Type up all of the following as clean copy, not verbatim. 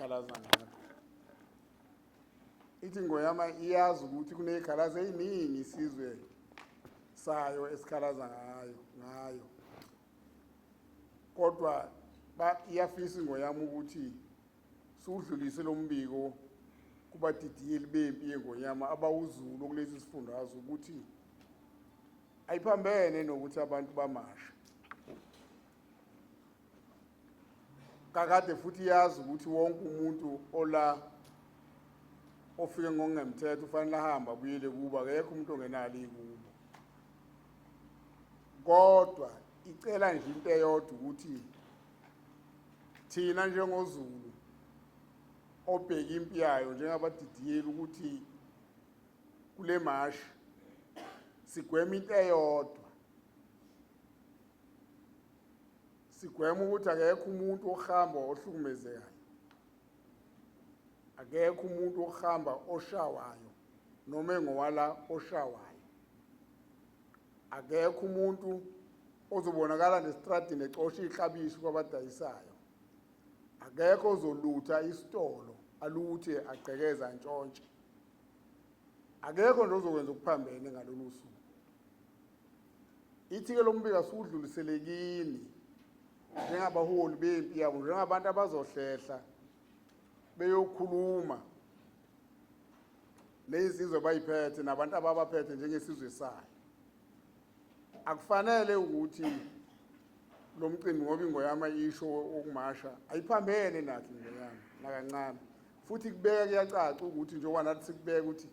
ezikhalaza ngakho. Ithi Ngoyama iyazi ukuthi kunezikhalazo eziningi isizwe sayo esikhalaza ngayo. Kodwa iyafisa Ngoyama ukuthi sudlulise lo mbiko kubadidiyeli bempi yeNgoyama abawuZulu kulesi sifundazwe ukuthi ayiphambene nokuthi abantu bamasha. Kakade futhi yazi ukuthi wonke umuntu ofike ngokungemthetho ufanele ahambe abuyele kubo, akekho umuntu ongenalo ikubo. Kodwa icela nje into eyodwa ukuthi thina njengoZulu obheka impi yayo njengabadidiyeli ukuthi kule mashi sigweme into eyodwa. Sigweme ukuthi akekho umuntu ohamba ohlukumezekayo, akekho umuntu ohamba oshawayo noma engowala oshawayo, akekho umuntu ozobonakala nesitradini ecosha iklabishi kwabadayisayo, akekho ozolutha isitolo aluthe agcekeza ntshontshe, akekho nje ozokwenza ukuphambene ngalolu suku. Ithi-ke lo mbiko asudluliselekini njengabaholi bempi yabo, njengabantu abazohlehla beyokhuluma nezizwe bayiphethe nabantu ababaphethe njengesizwe sayo. Akufanele ukuthi lo mcimbi ngoba iNgoyama isho okumasha ayiphambene nakhe iNgoyama nakancane. Futhi kubeka kuyacaca ukuthi njengoba nathi sikubeka ukuthi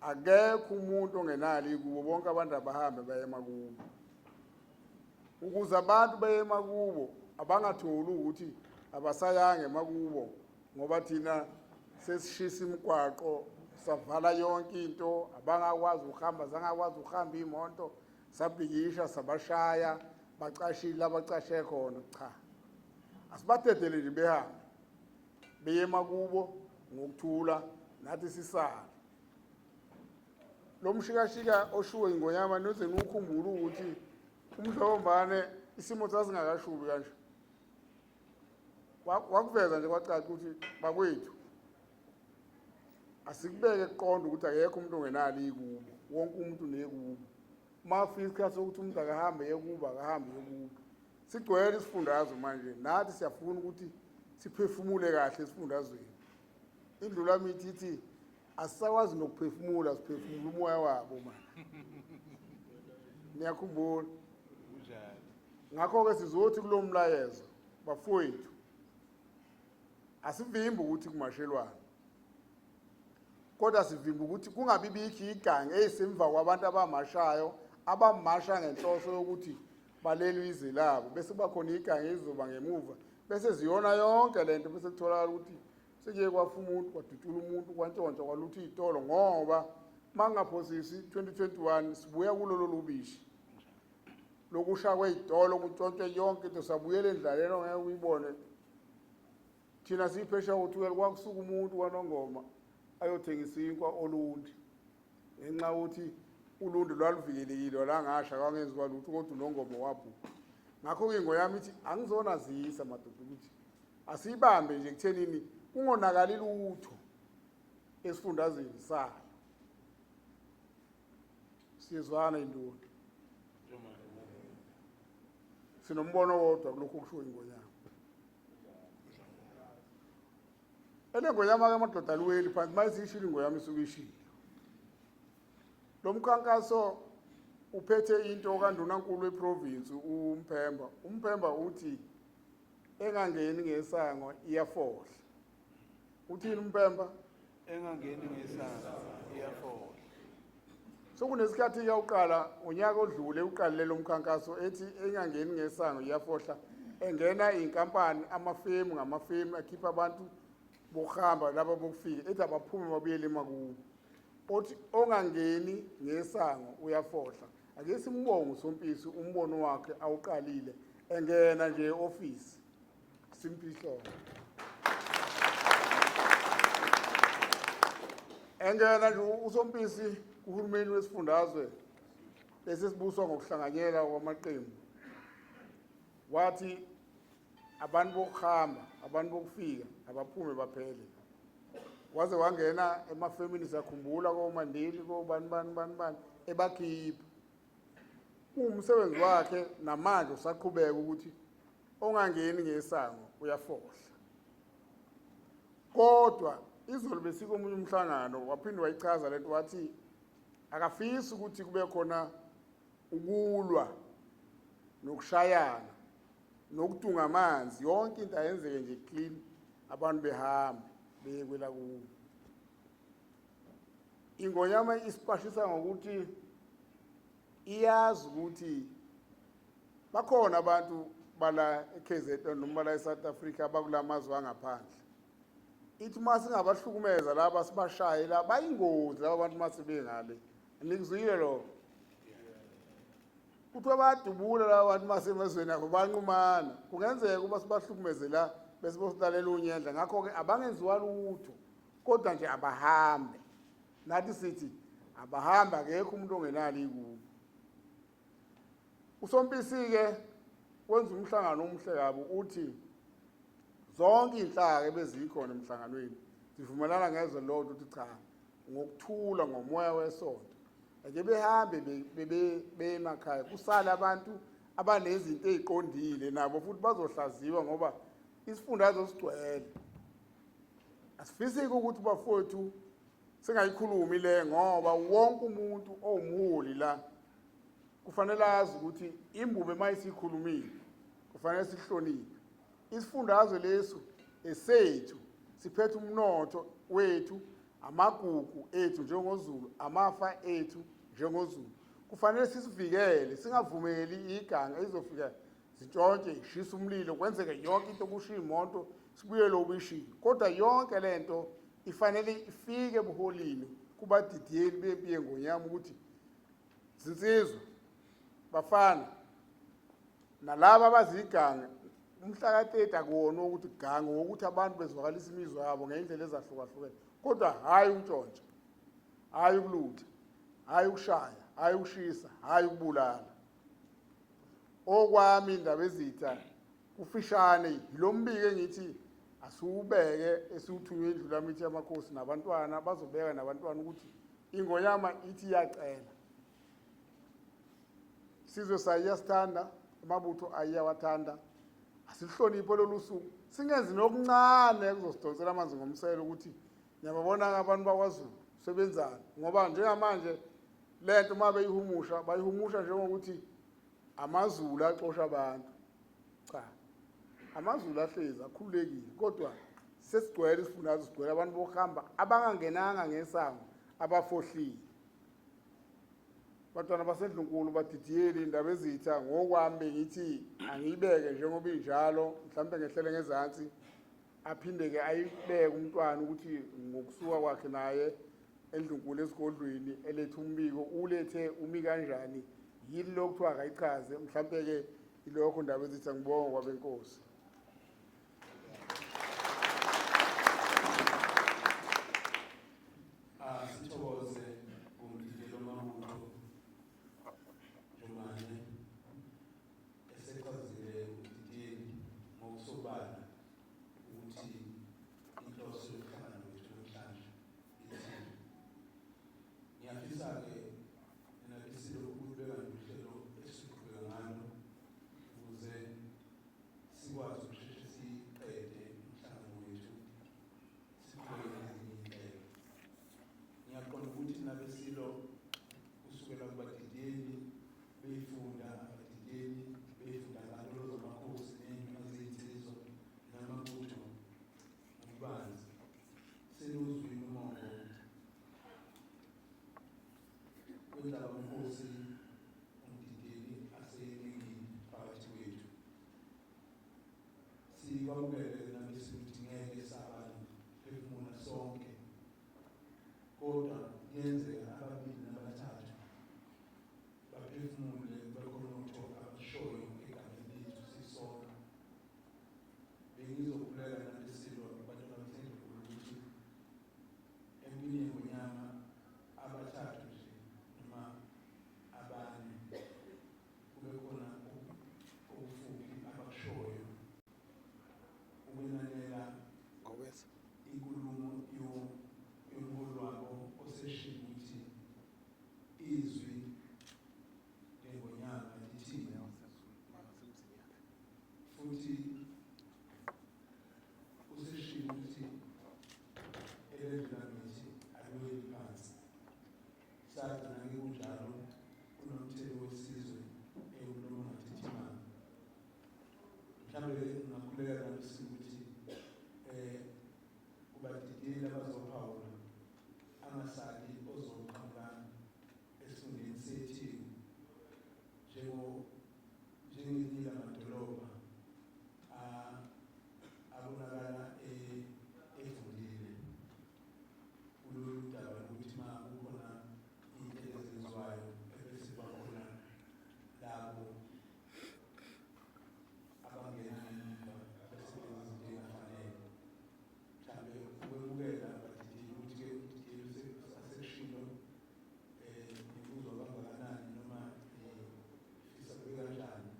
akekho umuntu ongenalo ikubo, bonke abantu abahambe baye emakubo. Ukuze abantu baye emakubo abangatholi ukuthi abasayange emakubo ngoba thina sesishisa imigwaqo, savala yonke into, abangakwazi ukuhamba, zangakwazi ukuhamba imoto, sabhikisha, sabashaya, bacashile abacashe khona. Cha, asibadedele nje behambe beye emakubo ngokuthula, nathi sisale. Lo mshikashika oshuwe iNgoyama noze nukhumbula ukuthi umdlombane isimo sasingakashubi kanje. Wakuveza nje kwacaca ukuthi bakwethu asikubeke kuqonda ukuthi akekho umuntu ongenalo ikubo, wonke umuntu unekubo. Mafika isikhathi sokuthi umuntu akahambe yekubo, akahambe yekubo. Sigcwele isifundazwe manje, nathi siyafuna ukuthi siphefumule kahle esifundazweni. Indlulamithi ithi asisakwazi nokuphefumula, siphefumula umoya wabo manje. Niyakhumbula? Ngakho-ke sizothi kulo mlayezo, bafowethu, asivimbi ukuthi kumashelwane, kodwa sivimba ukuthi kungabi bikho igange ezisemva kwabantu abamashayo abamasha ngenhloso yokuthi balelwe izwe labo, bese bakhona igange ezizoba ngemuva bese ziyona yonke lento, bese kutholakala ukuthi sekuye kwafa umuntu, kwadutshula umuntu, kwantshontsha, kwalutha iy'tolo, ngoba mangaphosisi 2021 sibuya kulolo lubishi lokusha kwey'tolo, kutshontshwe yonke into, sabuyela endlaleni ongeke uyibone. Thina siyiphesha ukuthi kwakusuka umuntu kwaNongoma ayothengisa inkwa Olundi ngenxa ukuthi uLundi lwaluvikelekile lwangasha kwangenziwa lutho, kodwa uNongoma wabhubha. Ngakho-ke iNgoyama ithi angizonazisa madoda ukuthi asiyibambe nje kuthenini kungonakali lutho esifundazweni sayo. Siyezwana indoda, sinombono wodwa kulokhu kusho iNgoyama. Ngoyama-ke amadoda aluweli phansi, mayisishilo iNgoyama isuke ishilo. Lo mkhankaso uphethe into kaNdunankulu weprovinsi uMphemba. uMphemba uthi engangeni ngesango iyafohla. Uthini uMphemba? Engangeni ngesango iyafohla. Sokunesikhathi yawuqala unyaka odlule uqalile lo mkhankaso ethi engangeni ngesango iyafohla, engena inkampani amafemu ngamafemu akhipha abantu bokuhamba laba bokufika, ethi abaphume babuyele emakubo. Othi ongangeni ngesango uyafohla. Ake simbonge uSompisi umbono wakhe awuqalile engena nje e-office. Simphihlo. Engena nje uSompisi uhulumeni wesifundazwe lesibuswa ngokuhlanganyela kwamaqembu. Wathi abantu bokuhamba abantu bokufika abaphume baphele waze wangena emafemini sakhumbula koMandeli kobani bani ebakhipha umsebenzi wakhe namanje usaqhubeka ukuthi ongangeni ngesango uyafohla kodwa izolo besikomunye umhlangano waphinde wayichaza lento wathi akafisi ukuthi kube khona ukulwa nokushayana nokudunga amanzi yonke into ayenzeke nje clean abantu behambe beyekwela kuwo ingonyama isiqashisa ngokuthi iyazi ukuthi bakhona abantu bala eKZN noma la eSouth Africa abakulamazwe angaphandle ithi mase ngabahlukumeza laba sibashaye la bayingozi laba bantu mase bengale nikuzwile lo kuthiwa bayadubula laba bantu mase emazweni abo banqumana kungenzeka ukuba sibahlukumeze la bese bosilalela unyendla ngakho-ke abangenziwa lutho kodwa nje abahambe nathi sithi abahamba akekho umuntu ongenalo ikubo uSompisi-ke wenza umhlangano omuhle kabi uthi zonke inhlaka ebezikhona emhlanganweni zivumelana ngezwe lodwa ukuthi cha ngokuthula ngomoya wesonto ake behambe bemakhaya kusala abantu abanezinto eziqondile nabo futhi bazohlaziwa ngoba isifundazwe sigcwele asifisiki ukuthi bafowethu singayikhulumi le ngoba wonke umuntu owumholi la kufanele azi ukuthi imbube mayisikhulumile kufanele sihloniphe isifundazwe leso esethu siphethe umnotho wethu amagugu ethu njengoZulu amafa ethu njengoZulu kufanele sisivikele singavumeli iganga izofika zintshontshe ishisa umlilo kwenzeke yonke into kushiya imoto sibuyele ubishini kodwa yonke lento ifanele ifike ebuholini kubadidiyeli bebiye ngonyama ukuthi zinsizwa bafana nalabo abaziganga umhla ka-30 akuwona ukuthi gange wokuthi abantu bezwakalisa imizwa yabo ngendlela ezahlukahlukene kodwa hayi ukuntshontsha hayi ukulutha hayi ukushaya hayi ukushisa hayi ukubulala okwami indaba ezitha kufishane yilo mbiko engithi asiwubeke esiwuthunywe indlu mithi yamakhosi nabantwana bazobeka nabantwana ukuthi ingonyama ithi iyacela sizwe sayasithanda amabutho ayawathanda asihloniphe lolu suku singenzi nokuncane kuzosidonsela amanzi ngomselo ukuthi niyababona abantu bakwaZulu sebenzana ngoba njengamanje lento uma bayihumusha njengokuthi amaZulu axosha abantu cha amaZulu ahlezi akhululekile kodwa sesigcwele isifundazwe sigcwele abantu bokuhamba abangangenanga ngesango abafohlile bantwana baseNdlunkulu badidiyeli indaba ezitha ngokwami bengithi angiyibeke njengoba injalo mhlawumbe ngehlele ngezansi aphinde-ke ayibeke umntwana ukuthi ngokusuka kwakhe naye eNdlunkulu esigodlweni elethe umbiko ulethe umi kanjani yini lokuthiwa akayichaze mhlawumbe-ke ilokho indaba ezitha ngibonga kwabenkosi sithokoze umdidiyelo mabutho Jumane esechazile umdidiyeli ngokusobala ukuthi inhloso yokuhlangana wethu namhlanje ithini. Ngiyafisa-ke nginabisile ukubeka nohlelo esiqhubeka ngalo ukuze sikwazi ukusheshe siqede umhlangano wethu siqhubeke nezinye inhlelo. Ngiyaqonda ukuthi nabesilo kusukela kubadidiyeli beyifunda abadidiyeli beyifunda ngalo zamakhosi ney'nyuma zey'nsizwa namabutho ngokubanzi senuzwile umongo wenhlabamkhosi umdidiyeli aseyenikile phakathi kwethu sikwamukele nabesilo ukuthi ngeke sabanye phefumula sonke kodwa kuyenzeka ababili nabathathu baphefumule bekhonotho abashoyo egameni lethu sisonke bengizokhuleka nabesilo abantwana baseNdlunkulu ukuthi empini yengonyama abathathu nje noma abane kube khona okufupi abakushoyo ukukhuleka nami ukuthi kubadidiyeli abazophawula angasali ozoqhamuka esifundeni seTheku njengelinye lamadolobha abonakala evundile kulolu daba lokuthi ma kukhona iy'nhlelo ezenziwayo ebese bakhona labo abangena emuva abasebenza izinto ey'ngafanele. Mhlawumbe ukubukela abadidiyeli ukuthi-ke udidiyeli asekushiwo imfuzo kangakanani noma fisa kube kanjani,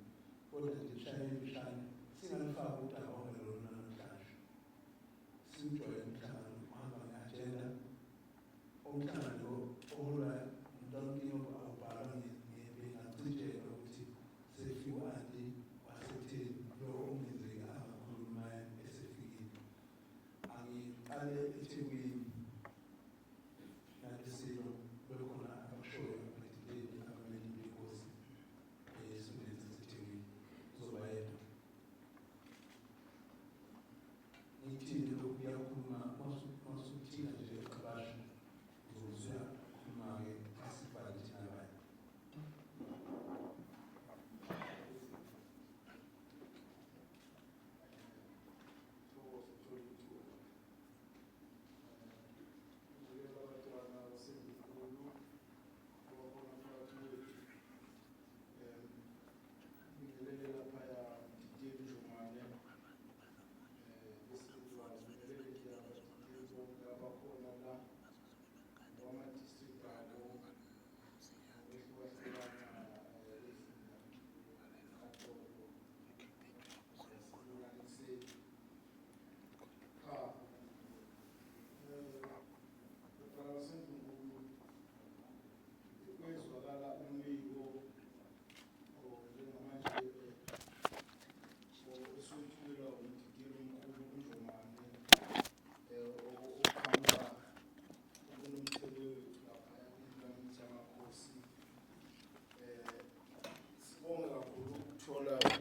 kodwa nje kushayela imishane singalifaki udaba ongelona namhlanje. Siwujwayele umhlangano uhamba nge-agenda, umhlangano lo oholwa uMntankini awubhalwa ngencijelwa ukuthi sefike u-anti waseTheku lo ongenzeki angakhuluma esefikile. Angiqale eThekwini nalesilo bekhona abakushoyo abadidiyeli abamele inkosi esifundeni saseThekwini uzoba yedwa. Ngithini lokhu kuyakhuluma masuthina nje eqabasha uzozuya khuluma-ke asibhale thina abanye.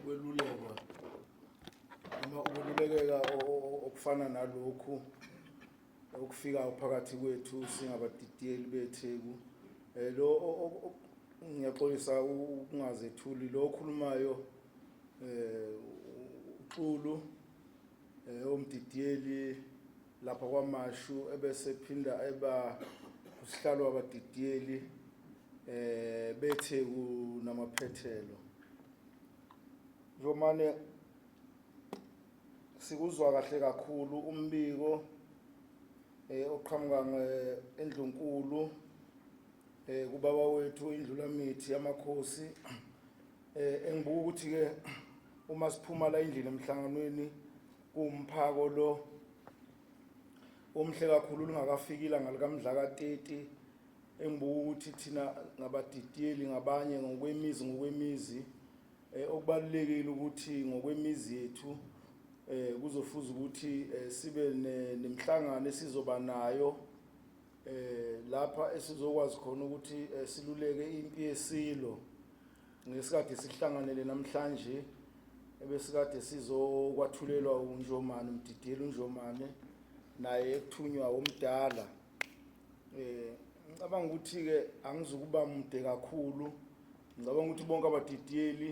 Ukwelulekwa noma ukwelulekeka okufana nalokhu okufika phakathi kwethu singabadidiyeli beTheku. Lo ngiyaxolisa ukungazethuli lo okhulumayo uXulu omdidiyeli lapha kwaMashu ebese phinda eba usihlalo wabadidiyeli beTheku namaphethelo. Njomane sikuzwa kahle kakhulu umbiko oqhamuka eNdlunkulu kubaba wethu iNdlulamithi yamakhosi. Engibuka ukuthi-ke uma siphuma la endlini emhlanganweni kuwumphako lo omhle kakhulu lingakafiki ilanga likamdla ka-30. Engibuka ukuthi thina ngabadidiyeli ngabanye ngokwemizi okubalulekile ukuthi ngokwemizi yethu kuzofuza ukuthi sibe nemhlangano esizoba nayo lapha esizokwazi khona ukuthi siluleke impi yesilo ngesikade sihlanganele namhlanje ebesikade sizokwathulelwa uNjomane umdidiyeli uNjomane naye ekuthunywa omdala. Ngicabanga ukuthi-ke angizukuba mude kakhulu. Ngicabanga ukuthi bonke abadidiyeli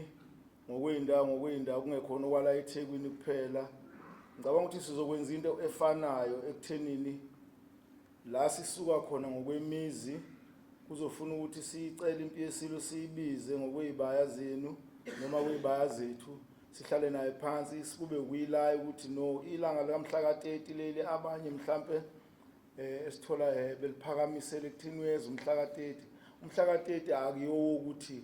ngokwey'ndawo kungekhona okwala eThekwini kuphela. Ngicabanga ukuthi sizokwenza into efanayo ekuthenini la sisuka khona ngokwemizi kuzofuna ukuthi siyicele impi yesilo siyibize ngokwey'baya zenu noma kwey'baya zethu, sihlale naye phansi sikube kuyilayo ukuthi no ilanga likamhla ka-30 leli abanye mhlampe esithola beliphakamisele ekuthini weza umhla ka-30. Umhla ka-30 akuyo ukuthi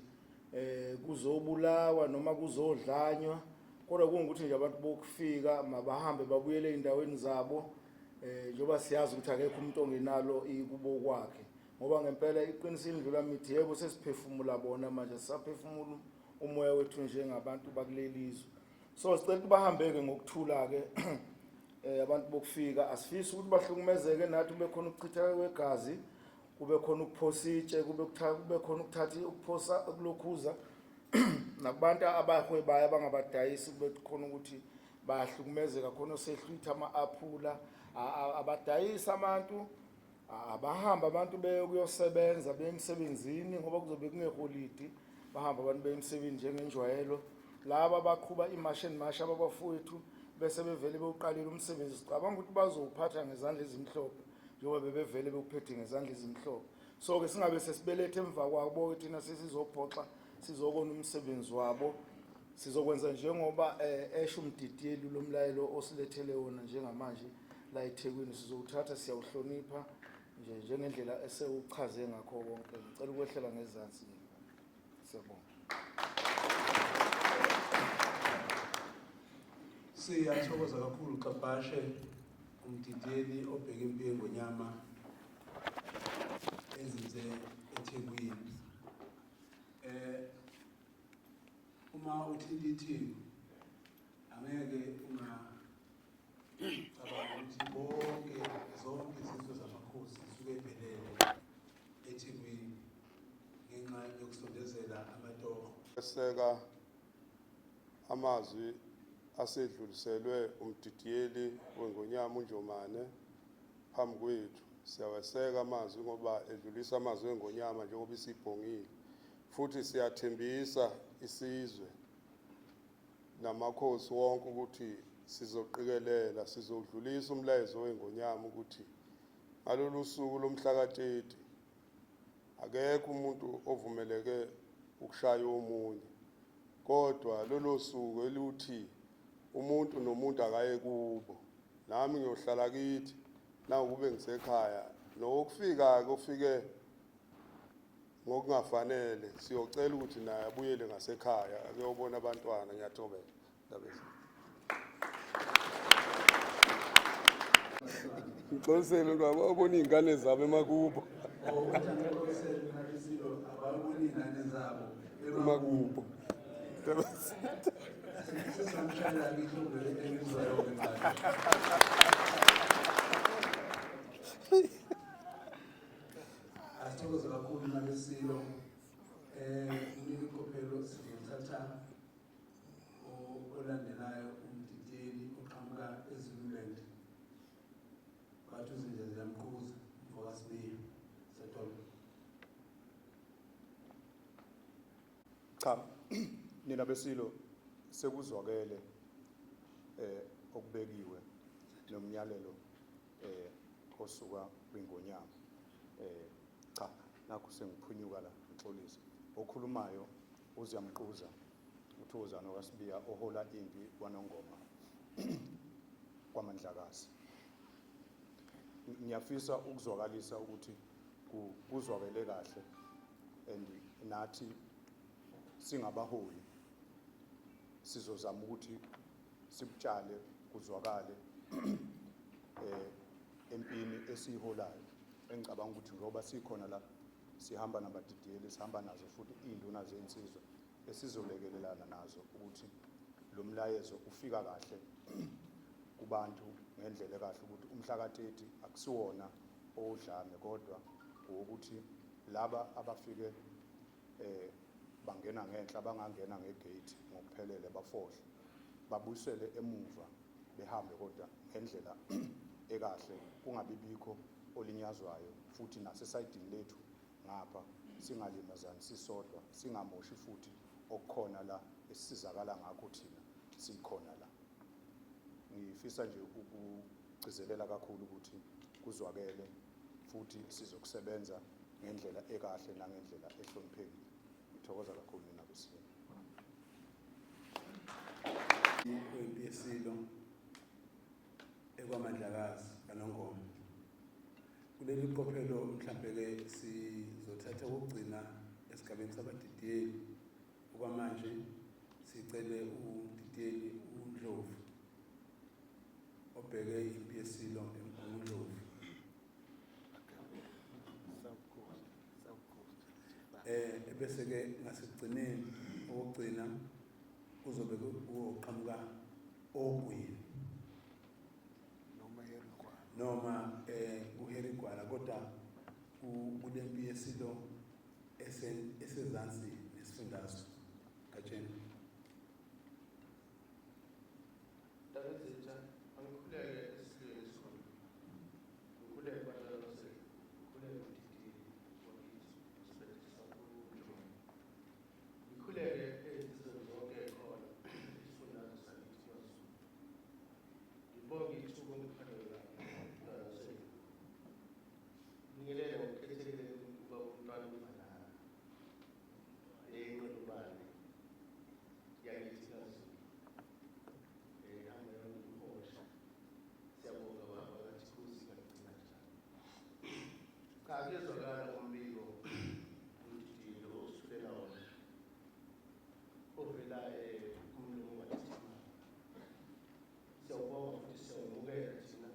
kuzobulawa noma kuzodlanywa, kodwa kungukuthi nje abantu bokufika mabahambe babuyele ey'ndaweni zabo njengoba siyazi ukuthi akekho umuntu ongenalo ikubo kwakhe. Ngoba ngempela iqiniso iNdlulamithi yebo sesiphefumula bona manje sisaphefumula umoya wethu njengabantu bakulelizwe. So sicela ukuthi bahambe-ke ngokuthula-ke abantu bokufika. Asifisi ukuthi bahlukumezeke nathi kube khona ukuchitheka kwegazi, kube khona ukuphosa itshe, kube khona ukuphosa ukulokhuza nakubantu abahwebayo abangabadayisi kube khona ukuthi bayahlukumezeka khona osehlwitha ama-aphula abadayisa abantu abahamba abantu beyokuyosebenza bemsebenzini ngoba kuzobe kungeholidi bahamba abantu bemsebenzini njengenjwayelo laba abaqhuba imashi ababafowethu bese bevele bewuqalile umsebenzi sicabanga ukuthi bazowuphatha ngezandla ezimhlophe njengoba bebevele bewuphethe ngezandla ezimhlophe so ke singabe sesibelethe emva kwabo thina sesizobhoxa sizokona umsebenzi wabo sizokwenza njengoba esho umdidiyeli lomlayelo osilethele wona njengamanje la eThekwini sizowuthatha siyawuhlonipha njengendlela esewuchaze ngakho konke ngicela ukwehlela ngezansi siyabonga. Siyathokoza kakhulu Qabashe umdidiyeli obheka impi yeNgonyama ezinze eThekwini. Uma uthilithi angeke cabanga ukuthi zonke izizwe zamakhosi zisuke ebhelele eThekwini ngenxa yokusondezela amatoho. Eseka amazwi asedluliselwe umdidiyeli weNgonyama uNjomane phambi kwethu. Siyaweseka amazwi ngoba edlulisa amazwi eNgonyama njengoba isibhongile. Futhi siyathembisa isizwe namakhosi wonke ukuthi sizoqikelela sizodlulisa umlayezo weNgonyama ukuthi ngalolu suku lomhla ka-30 akekho umuntu ovumeleke ukushaya omunye kodwa lolo suku eluthi umuntu nomuntu akaye kubo nami ngiyohlala kithi nawukube ngisekhaya nokufika kufike ngokungafanele siyocela ukuthi naye abuyele ngasekhaya akuyobona abantwana. Ngiyathokoza ndabezi ngixolisele ukuthi ababona iy'ngane zabo emakubo emakubo Asithokoza kakhulu nalesilo uNikophelo sizothatha olandelayo umdidiyeli oqhamuka eZululand bathi uzinjezela Mkhuza mvokasibiya sethola. Cha nina besilo sekuzwakele okubekiwe nomnyalelo osuka kwingonyama cha nakho sengiphunyuka la ngixolisa okhulumayo uziyamquza uThozana kaSibiya ohola impi kwaNongoma kwaMandlakazi. Ngiyafisa ukuzwakalisa ukuthi kuzwakele kahle and nathi singabaholi sizozama ukuthi sibutshale kuzwakale empini esiholayo engicabanga ukuthi ngoba sikhona la sihamba nabadidiyeli sihamba nazo futhi induna zensizwa esizolekelelana nazo ukuthi lo mlayezo ufika kahle kubantu ngendlela ekahle ukuthi umhla ka-30 akusiwona owudlame kodwa ukuthi laba abafike bangena ngenhla bangangena ngegate ngokuphelele bafohle babuyisele emuva behambe kodwa ngendlela ekahle kungabibikho olinyazwayo futhi nasesayidini lethu ngapha singalimazani sisodwa singamoshi futhi okukhona la esizakala ngakho thina sikhona la. Ngifisa nje ukugcizelela kakhulu ukuthi kuzwakele futhi sizokusebenza ngendlela ekahle nangendlela ehloniphekile. Ngithokoza kakhulu nina besilo. Impi yesilo ekwaMandlakazi kaNongoma kuleli qophelo mhlambe ke sizothatha ukugcina esigabeni sabadidiyeli okwamanje sicele udidiyeli uNdlovu obheke impi yesilo eMgungundlovu bese ke ngasekugcineni ukugcina uzobe uqhamuka ogwini noma uHerigwala kodwa kulempi yesilo esezansi nesifundazwe katsheni. ngizovela kumlomo wathithima. Siyawubonga futhi siyawamukela thina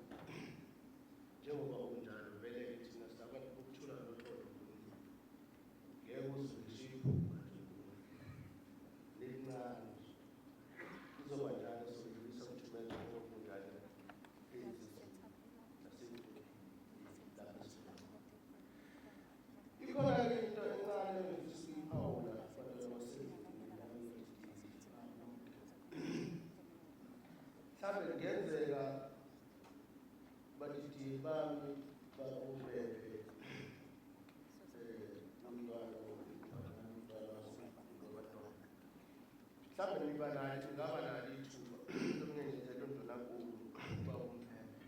njengoba kunjalo vele thina silabantu bokuthula noxolo kuNkulunkulu. Ngeke uze ngisho iphupha nje lelincane kuzoba njalo sokudlulisa umthumelo ngokunjalo ezizweni nasemhlabeni lapho sikhona. Ikhona-ke into encane engifisa ukuyiphawula abantwana mhlawumbe kungenzeka badidi bami bakubebe umntwana mhlawumbe ngingaba nalo ithuba lokungenzelwa uNdlunankulu ukuba umphembe,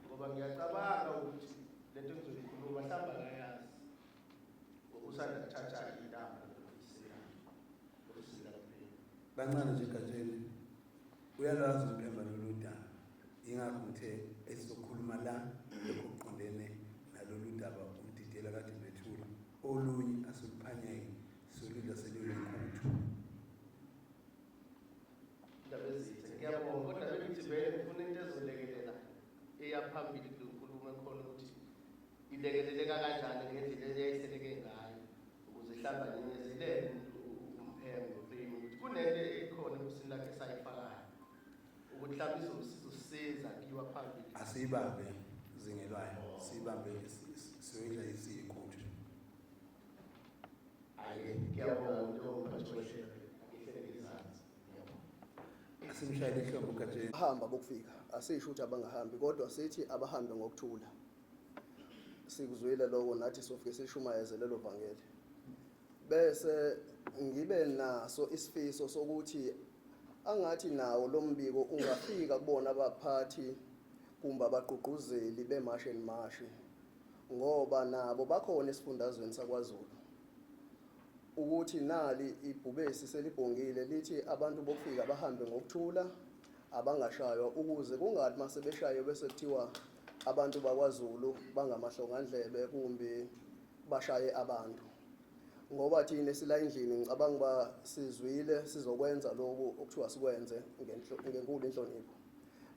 ngoba ngiyacabanga ukuthi lento engizoyikhuluma mhlawumbe akayazi ngokusanda kuthatha indaba lokusila kuphela. Bancane nje egatsheni uyalwazi umphemba lolu daba, yingakho ngithe esizokhuluma la ekuqondene nalolu daba umdidiyela kade bethula olunye asuluphanyeke soludla seluyinkhuthu. Indaba ezithe ngiyabonga, kodwa bengithi vele ngifuna into ezolekelela eyaphambili kule nkulumo ekhona ukuthi ilekeleleka kanjani ngendlela eyayihleleke ngayo ukuze ihlanganyezelele umphembe beni ukuthi kunento ekhona ekusini lakhe esayifakayo ukuthi mhlawumbe izosisiza kiwa phambili. Asiyibambe zingelwayo, siyibambe siyoyidla isiyikhuthu. Ngiyabonga njengomphathi wehlelo, angihlele ngezansi. Asimshayele ihlombe ugatsheni. Hamba bokufika asisho ukuthi abangahambi kodwa sithi abahambe ngokuthula. Sikuzwile lokho nathi sofike sishumayeze lelo vangeli. Bese ngibe naso isifiso sokuthi angathi nawo lo mbiko ungafika kubona abaphathi kumbe abagqugquzeli beMarch and March, ngoba nabo bakhona esifundazweni sakwaZulu, ukuthi nali ibhubesi selibhongile lithi abantu bokufika bahambe ngokuthula abangashaywa, ukuze kungathi mase beshaye bese kuthiwa abantu bakwaZulu bangamahlongandlebe kumbe bashaye abantu. Ngoba thina sila endlini ngicabanga ba sizwile sizokwenza lokho okuthiwa sikwenze ngenkulu inhlonipho.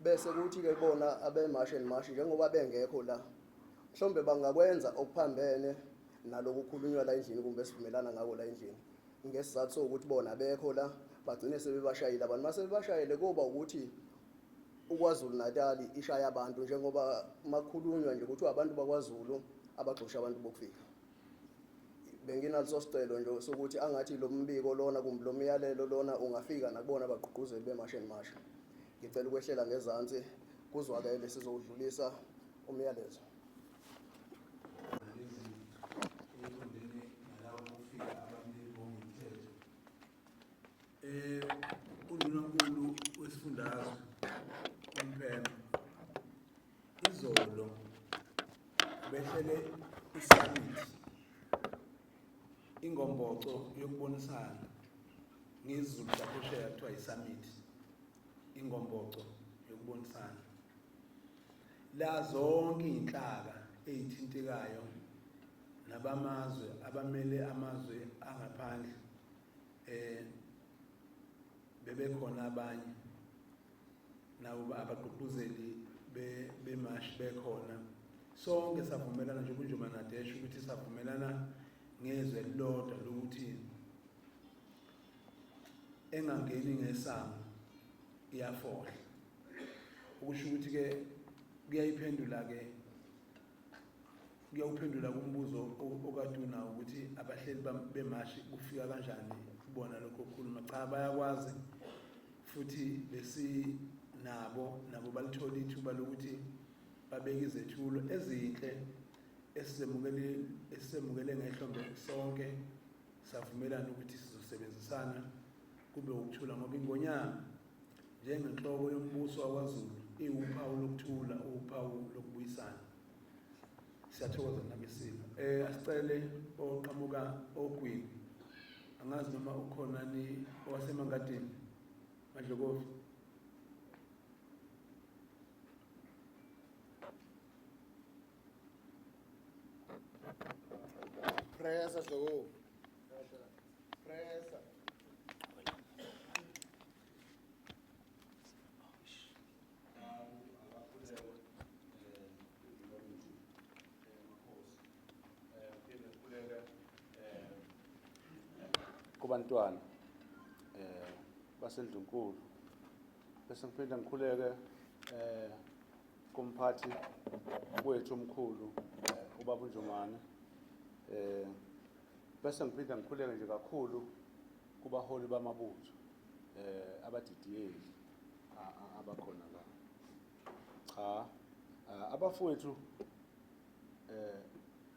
Bese kuthi ke bona abeMarch and March njengoba bengekho la, mhlombe bangakwenza okuphambene naloku khulunywa la endlini kumbe sivumelana ngako la endlini, ngesizathu sokuthi bona bekho la bagcine sebebashayile abantu. Mase bebashayile kuba ukuthi uKwaZulu Natal ishaya abantu, njengoba makhulunywa nje ukuthi abantu bakwaZulu abagxosha abantu bokufika. Benginaliso sicelo nje sokuthi angathi lo mbiko lona kumbe lo myalelo lona ungafika nakubona abagqugquzeli beMarch and March. Ngicela ukwehlela ngezansi kuzwakele sizowudlulisa umyalezo. UNdlunankulu wesifundazwe umphembe izolo behlele isummit ingomboco yokubonisana ngesiZulu saphesheya kuthiwa isummit, ingomboco yokubonisana la zonke inhlaka ezithintekayo nabamazwe abamele amazwe angaphandle bebekhona abanye nabo abagqugquzeli beMarch bekhona. Sonke savumelana nje kunjomana Dash ukuthi savumelana ngezwe lodwa lokuthi engangeni ngesango iyafohla, ukusho ukuthi ke kuyawuphendula kumbuzo okaduna ukuthi abahleli beMarch kufika kanjani kubona lokho okukhuluma. Cha, bayakwazi futhi nabo balithola ithuba lokuthi babeke izethulo ezinhle esisemukele ngehlombe sonke, savumelana ukuthi sizosebenzisana kube ukuthula, ngoba ingonyama njengenhloko yombuso wakwaZulu iwuphawu lokuthula, uphawu lokubuyisana. Siyathokoza nabesimo. Asicele oqhamuka ogwini, angazi noma ukhona ni owasemangadini Madlokovi. Presa Dlokovi. Presa. kubantwana baseNdlunkulu, bese ngiphinda ngikhuleke kumphathi wethu omkhulu ubaba uNjumane, bese ngiphinda ngikhuleke nje kakhulu kubaholi bamabutho abadidiyeli abakhona la. Cha, abafowethu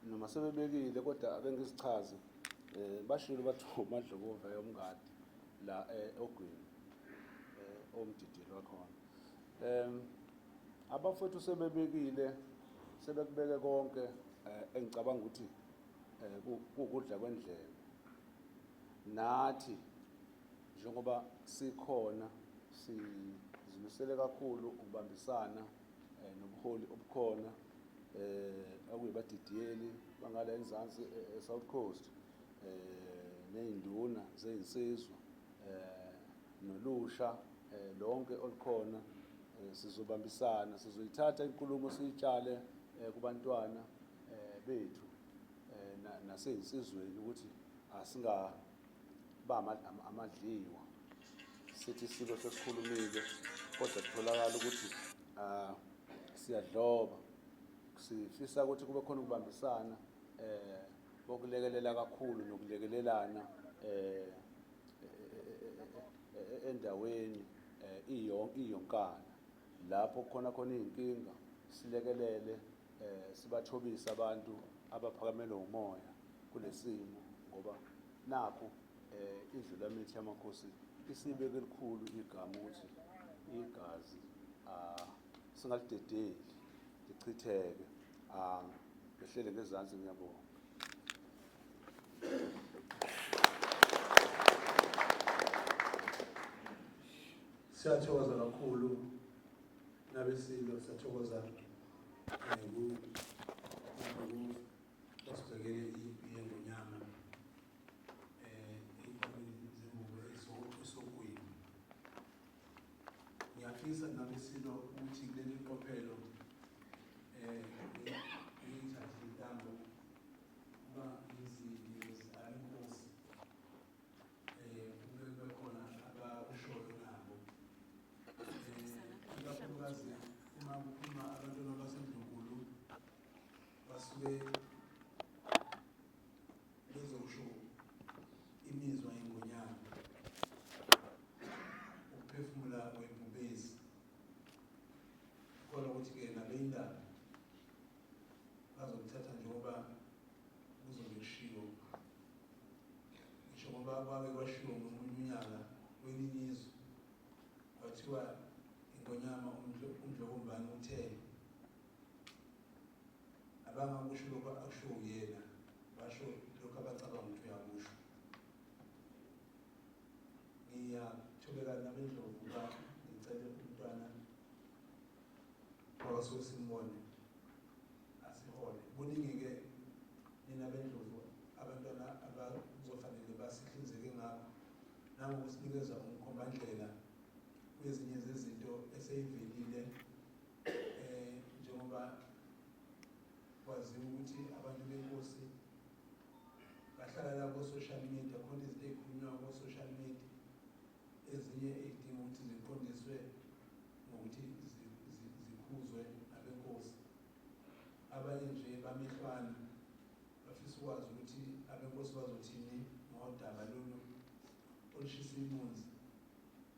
noma sebebekile kodwa ake ngizichaze, bashilo bathi uMadlokova yomngadi la ogwini omdidiyeli wakhona. Abafowethu sebebekile, sebekubeke konke engicabanga ukuthi kukudla kwendlela. Nathi njengoba sikhona sizimisele kakhulu ukubambisana nobuholi obukhona okuyibadidiyeli bangala eNzansi eSouth Coast, ney'nduna zey'nsizwa nolusha lonke olukhona. Sizobambisana, sizoyithatha inkulumo siyitshale kubantwana bethu nasey'nsizweni ukuthi asingaba amadliwa. Sithi isiko sesikhulumile kodwa kutholakala ukuthi siyadloba. Sifisa ukuthi kube khona ukubambisana bokulekelela kakhulu nokulekelelana endaweni iyonkana lapho khona iy'nkinga, silekelele sibathobise abantu abaphakamelwe umoya kulesimo, ngoba nakhu indlu lamithi yamakhosi isibeke elikhulu igama ukuthi igazi singalidedeli lichitheke. Ngehlele ngezansi, ngiyabonga. Siyathokoza kakhulu nabesilo, siyathokoza basibhekele iyeNgonyama esogwini. Ngiyafisa nabesilo ukuthi kuleli qophelo ngiyithathe intambo kuba izinto zal'Inkosi kube khona abakushoyo nabo, ikakhulukazi uma kuphuma abantwana baseNdlunkulu basuke bezosho imizwa yeNgonyama, ukuphefumula kwebhubesi. Khona ukuthi-ke nabeyindaba bazokuthatha njengoba kuzobe kushiwo, ngisho ngoba kwake kwashiwo ngomunye unyaka kwelinye izwe, kwathiwa iNgonyama uNdlokombane uthe abangakusho lokho akusho yena, basho lokho abacabanga ukuthi uyakusho. Ngiyathobeka nabendlovu ukuba ngicele umntwana wakasuke simbone asihole. Kuningi-ke nina bendlovu abantwana abazofanele basihlinzeke ngabo nangokusinikeza umkhombandlela kwezinye zezinto eseyivelile, njengoba kwaziwa ukuthi abantu benkosi bahlala la ko-social media, khona izinto ey'khulunywa ko-social media ezinye ey'dinga ukuthi ziqondiswe ngokuthi zikhuzwe abenkosi. Abanye nje bamehlwana bafisa ukwazi ukuthi abenkosi bazothini ngodaba lolu olushisa imunzi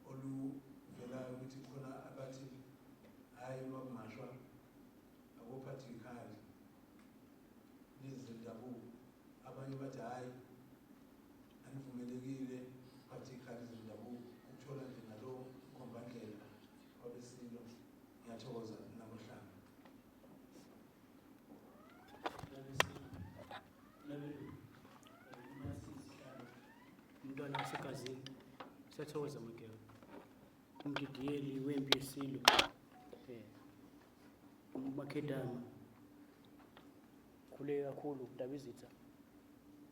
oluvelayo ukuthi khona abathi hhayi uma kungashwa akophathwe ikhali lezi zendabuko. Abanye bathi hhayi anivumelekile ukuphatha ikhali zendabuko, ukuthola nje ngalowo mkhombandlela wabesilo. Ngiyathokoza namuhlanga. Umntwana wasegazini, siyathokoza Mageba, umdidiyeli wempi yesilo, uMakhedana. Khuleke kakhulu Ndabizitha,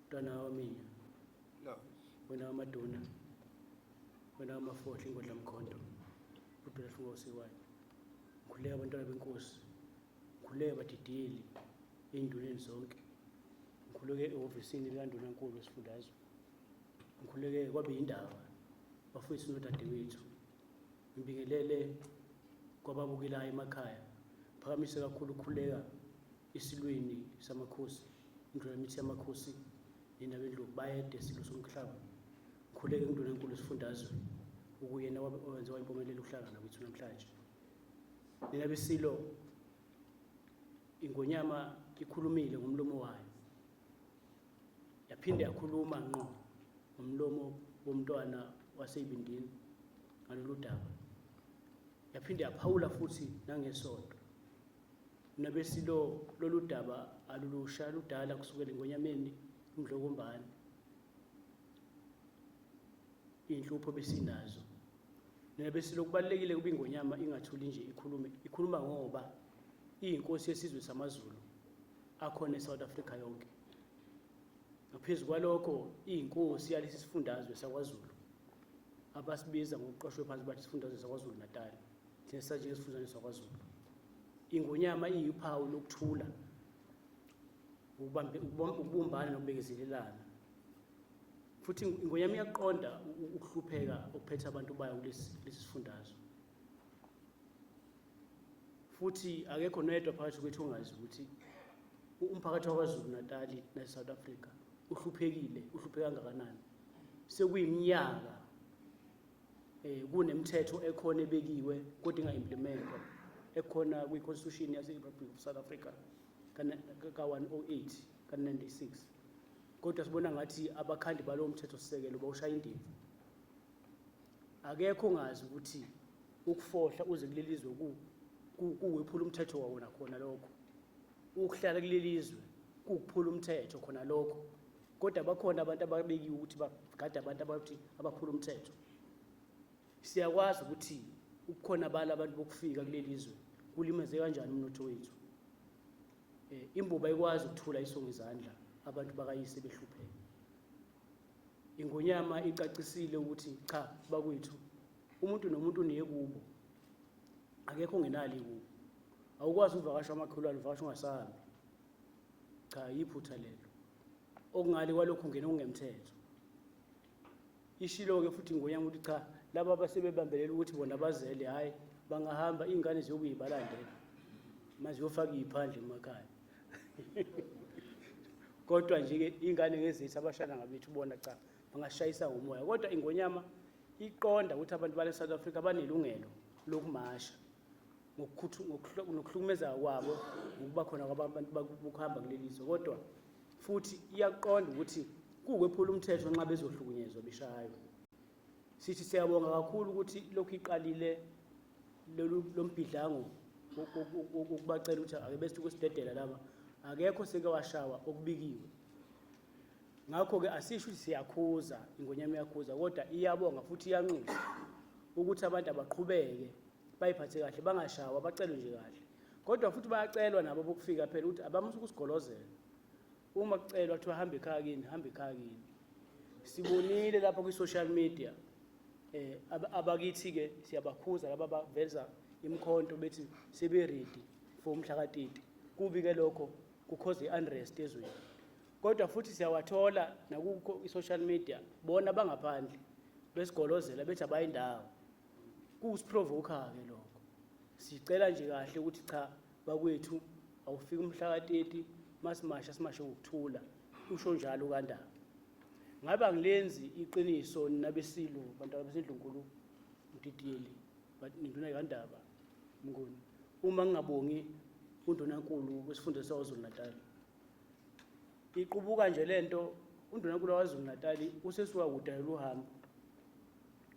mntwana waminya, wena wamaduna, wena wamafohle, ingodla mkhonto, uDula Hluka usiwayo. Khuleka abantwana benkosi, khuleka abadidiyeli ey'nduneni zonke, ngikhuleke ehhovisini likaNdunankulu wesifundazwe. ngikhuleke kwabe indaba bafowethu nodadewethu. Ngibingelele kwababukelayo emakhaya. Phakamise kakhulu ukukhuleka isilweni samakhosi, indlela mithi yamakhosi nenabendlovu bayede isilo somhlaba. Ngikhuleke nguNdunankulu wesifundazwe ukuyena owenze wayimpumelelo ukuhlangana kwethu namhlanje. Nina besilo iNgonyama ikhulumile ngomlomo wayo. Yaphinde yakhuluma ngqo ngomlomo womntwana waseYibindini ngalolu daba. Yaphinde yaphawula futhi nangesonto. Nina besilo lolu daba alulusha ludala kusukela eNgonyameni uMdlokombane. Inhlupho besinazo. Nina besilo kubalekile kube iNgonyama ingathuli nje ikhuluma ngoba iyinkosi yesizwe samaZulu akhona eSouth Africa yonke. Ngaphezulu kwalokho iyinkosi yalesi sifundazwe sakwaZulu abasibiza ngokuqoshwe phansi bathi isifundazwe sakwaZulu Natal. Thina sanje ngesifundazwe sakwaZulu. iNgonyama iyiphawu lokuthula, ukubumbana nokubekezelelana. Futhi iNgonyama iyaqonda ukuhlupheka okuphethe abantu bayo kulesi sifundazwe. Futhi akekho noyedwa phakathi kwethu ongazi ukuthi umphakathi wakwaZulu Natal naseSouth Africa uhlupheka kangakanani. Sekuyiminyaka kunemithetho ekhona ebekiwe kodwa inga-implementwa ekhona kwi-Constitution yase-Republic of South Africa ka-108 ka-96. Kodwa sibona ngathi abakhandi balowo mthetho sisekelo bawushaya indiva. Akekho ongazi ukuthi ukufohla uze kulelizwe kuwephula umthetho wawo nakhona lokho. Ukuhlala kulelizwe kukuphula umthetho khona lokho. Kodwa bakhona abantu ababekiwe ukuthi bagade abantu abathi abaphula umthetho. Siyakwazi ukuthi ukukhona abantu bokufika kulelizwe kulimaze kanjani umnotho wethu. Imbuba ikwazi ukuthula isonga izandla abantu bakayise behlupheka. iNgonyama icacisile ukuthi cha bakwethu umuntu nomuntu niye kubo. Akekho ongenali kubo. Awukwazi ukuvakasha amakholwane uvakasha ungasahambi. Cha yiphutha lelo. Okungale kwalokho ungena ungemthetho. Ishilo ke futhi iNgonyama ukuthi cha laba abasebebambelela ukuthi bona bazele hayi bangahamba ingane ziyokuyibalandela maziyofaka iphandle emakhaya. Kodwa nje ke ingane ngezithi abashana ngabethu bona cha bangashayisa ngomoya. Kodwa iNgonyama iqonda ukuthi abantu bale South Africa banelungelo lokumasha ngokuhlukumeza kwabo ukuba khona kwabantu bakuhamba kulelizwe. Kodwa futhi iyaqonda ukuthi kuwephula umthetho nxa bezohlukunyezwa beshaywa. Sithi siyabonga kakhulu ukuthi lokhu iqalile lombhidlango ukubacela ukuthi ake bese ukusidedela laba akekho seke washawa okubikiwe. Ngakho ke asisho ukuthi siyakhuza iNgonyama iyakhuza kodwa iyabonga futhi iyanxusa ukuthi abantu abaqhubeke bayiphathe kahle bangashawa bacelwe nje kahle. Kodwa futhi bayacelwa nabo bokufika phela ukuthi abamusa ukusigolozela. Uma kucelwa kuthiwa hamba ekhaya kini. Sibonile lapha kwi-social media abakithi ke siyabakhuza laba baveza imkhonto bethi sebe ready for umhla ka-30. Kubi ke lokho kukhoze i-unrest ezweni. Kodwa futhi siyawathola nakukho i-social media bona bangaphandle besigolozela bethi abayindawo. Kusiprovoke ke lokho. Sicela nje kahle ukuthi cha bakwethu awufika umhla ka-30 masimasha simashe ngokuthula usho njalo kaNdaba. Ngabe ngilenzi iqiniso nabesilo abantu abasendlunkulu uDidiyeli ninduna kaNdaba Mnguni uma ngingabongi uNdunankulu wesifundazwe saKwaZulu Natal. Iqubuka nje lento uNdunankulu waKwaZulu Natal usesuka kudalela uhambo.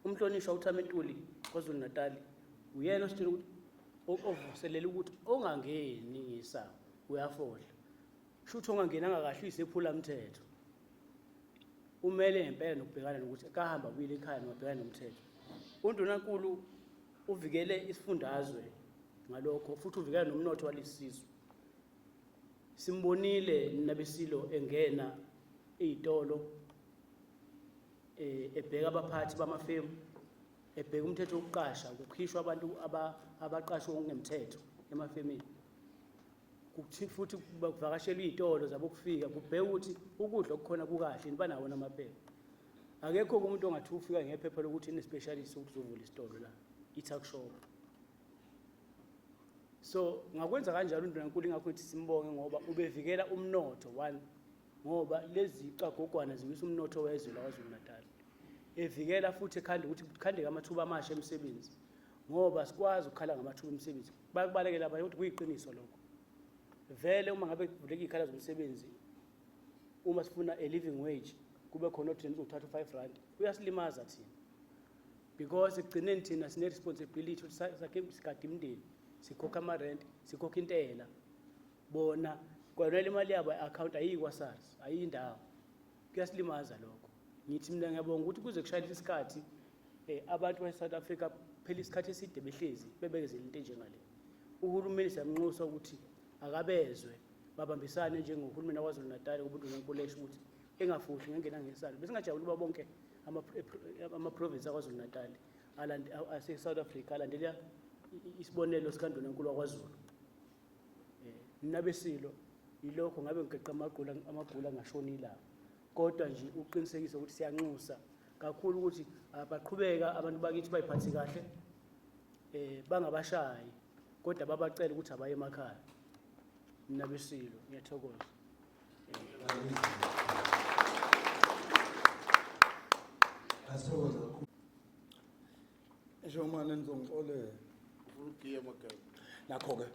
Umhlonishwa uThamentuli kwaZulu Natal uyena ositshela ukuthi ovuselela ukuthi ongangeni ngesango uyafohla. Shuthi ongangenanga kahle isephula umthetho. Umele ngempela nokubhekana nokuthi kahamba kubile ekhaya nobhekana nomthetho. uNdunankulu uvikele isifundazwe ngalokho futhi uvikela nomnotho walesizwe. Simbonile nabesilo engena ezitolo ebheka abaphathi bamafemu, ebheka umthetho wokuqasha, ukukhishwa abantu abaqashwe ngokungemthetho emafemini. Kuthi futhi bakuvakashela izitolo zabo kufika kubheka ukuthi ukudla okukhona kukahle banawo namaphepha. akekho umuntu ongathi ufika ngephepha lokuthi ine-specialist ukuthi uzovula isitolo la i-tuck shop. So ngakwenza kanjalo uNdlunankulu ingakho ithi simbonge ngoba ubevikela umnotho one ngoba lezi cagogwana ziwisa umnotho wezwe la KwaZulu Natal. Evikela futhi ekhanda ukuthi kukhandeke amathuba amasha emisebenzi ngoba sikwazi ukukhala ngamathuba emisebenzi. Bakubalekela abanye ukuthi kuyiqiniso lokho. Vele uma ngabe kuvuleka ikhala zomsebenzi uma sifuna a living wage kube khona otheni uzothatha u5 rand uyasilimaza thina because ekugcineni thina sine responsibility ukuthi sakhe isikade imndeni sikhokha ama rent sikhokha intela bona kwanele imali yabo account ayikwa SARS ayindawo kuyasilimaza lokho. Ngithi mina ngiyabonga ukuthi kuze kushayile isikhathi abantu ba South Africa phela isikhathi eside behlezi bebekezela into enjengale. Uhulumeni siyamnxusa ukuthi akabezwe babambisane njengohulumeni waKwaZulu Natal kubantu uNkulunkulu ukuthi engafuthi ngengena ngesalo bese ngajabula uba bonke ama province aKwaZulu Natal ase South Africa alandela isibonelo sikandona uNkulunkulu waKwaZulu. Nabesilo yilokho ngabe ngigeqa amagula ngashoni la kodwa nje uqinisekisa ukuthi siyanxusa kakhulu ukuthi abaqhubeka abantu bakithi bayiphathi kahle bangabashayi kodwa babacela ukuthi abaye emakhaya. Nabesilo ngiyathokoza. Asithokoza kakhulu. Njengoba nizongixolela Ugiye magama. nakho ke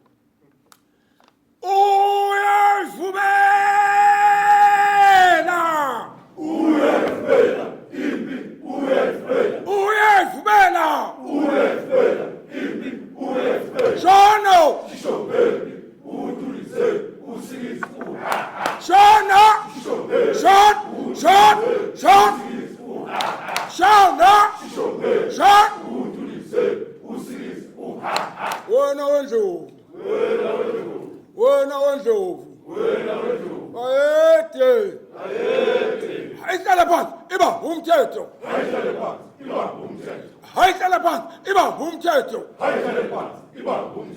wena wendlovu ayede hayihlala phansi iba umthetho hayihlala phansi iba umthetho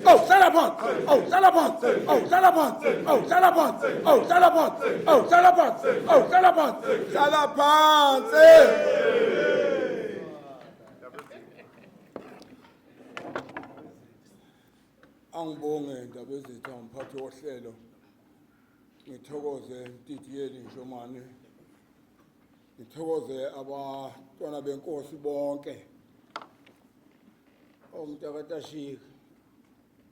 awuhlala phansi awuhlala phansi awuhlala phansi awuhlala phansi awuhlala phansi awuhlala phansi awuhlala phansi hlala phansi. Angibonge indaba ezithi umphathi wohlelo ngithokoze Mtitiyeli Nshomane ngithokoze abantwana benkosi bonke umntakatashika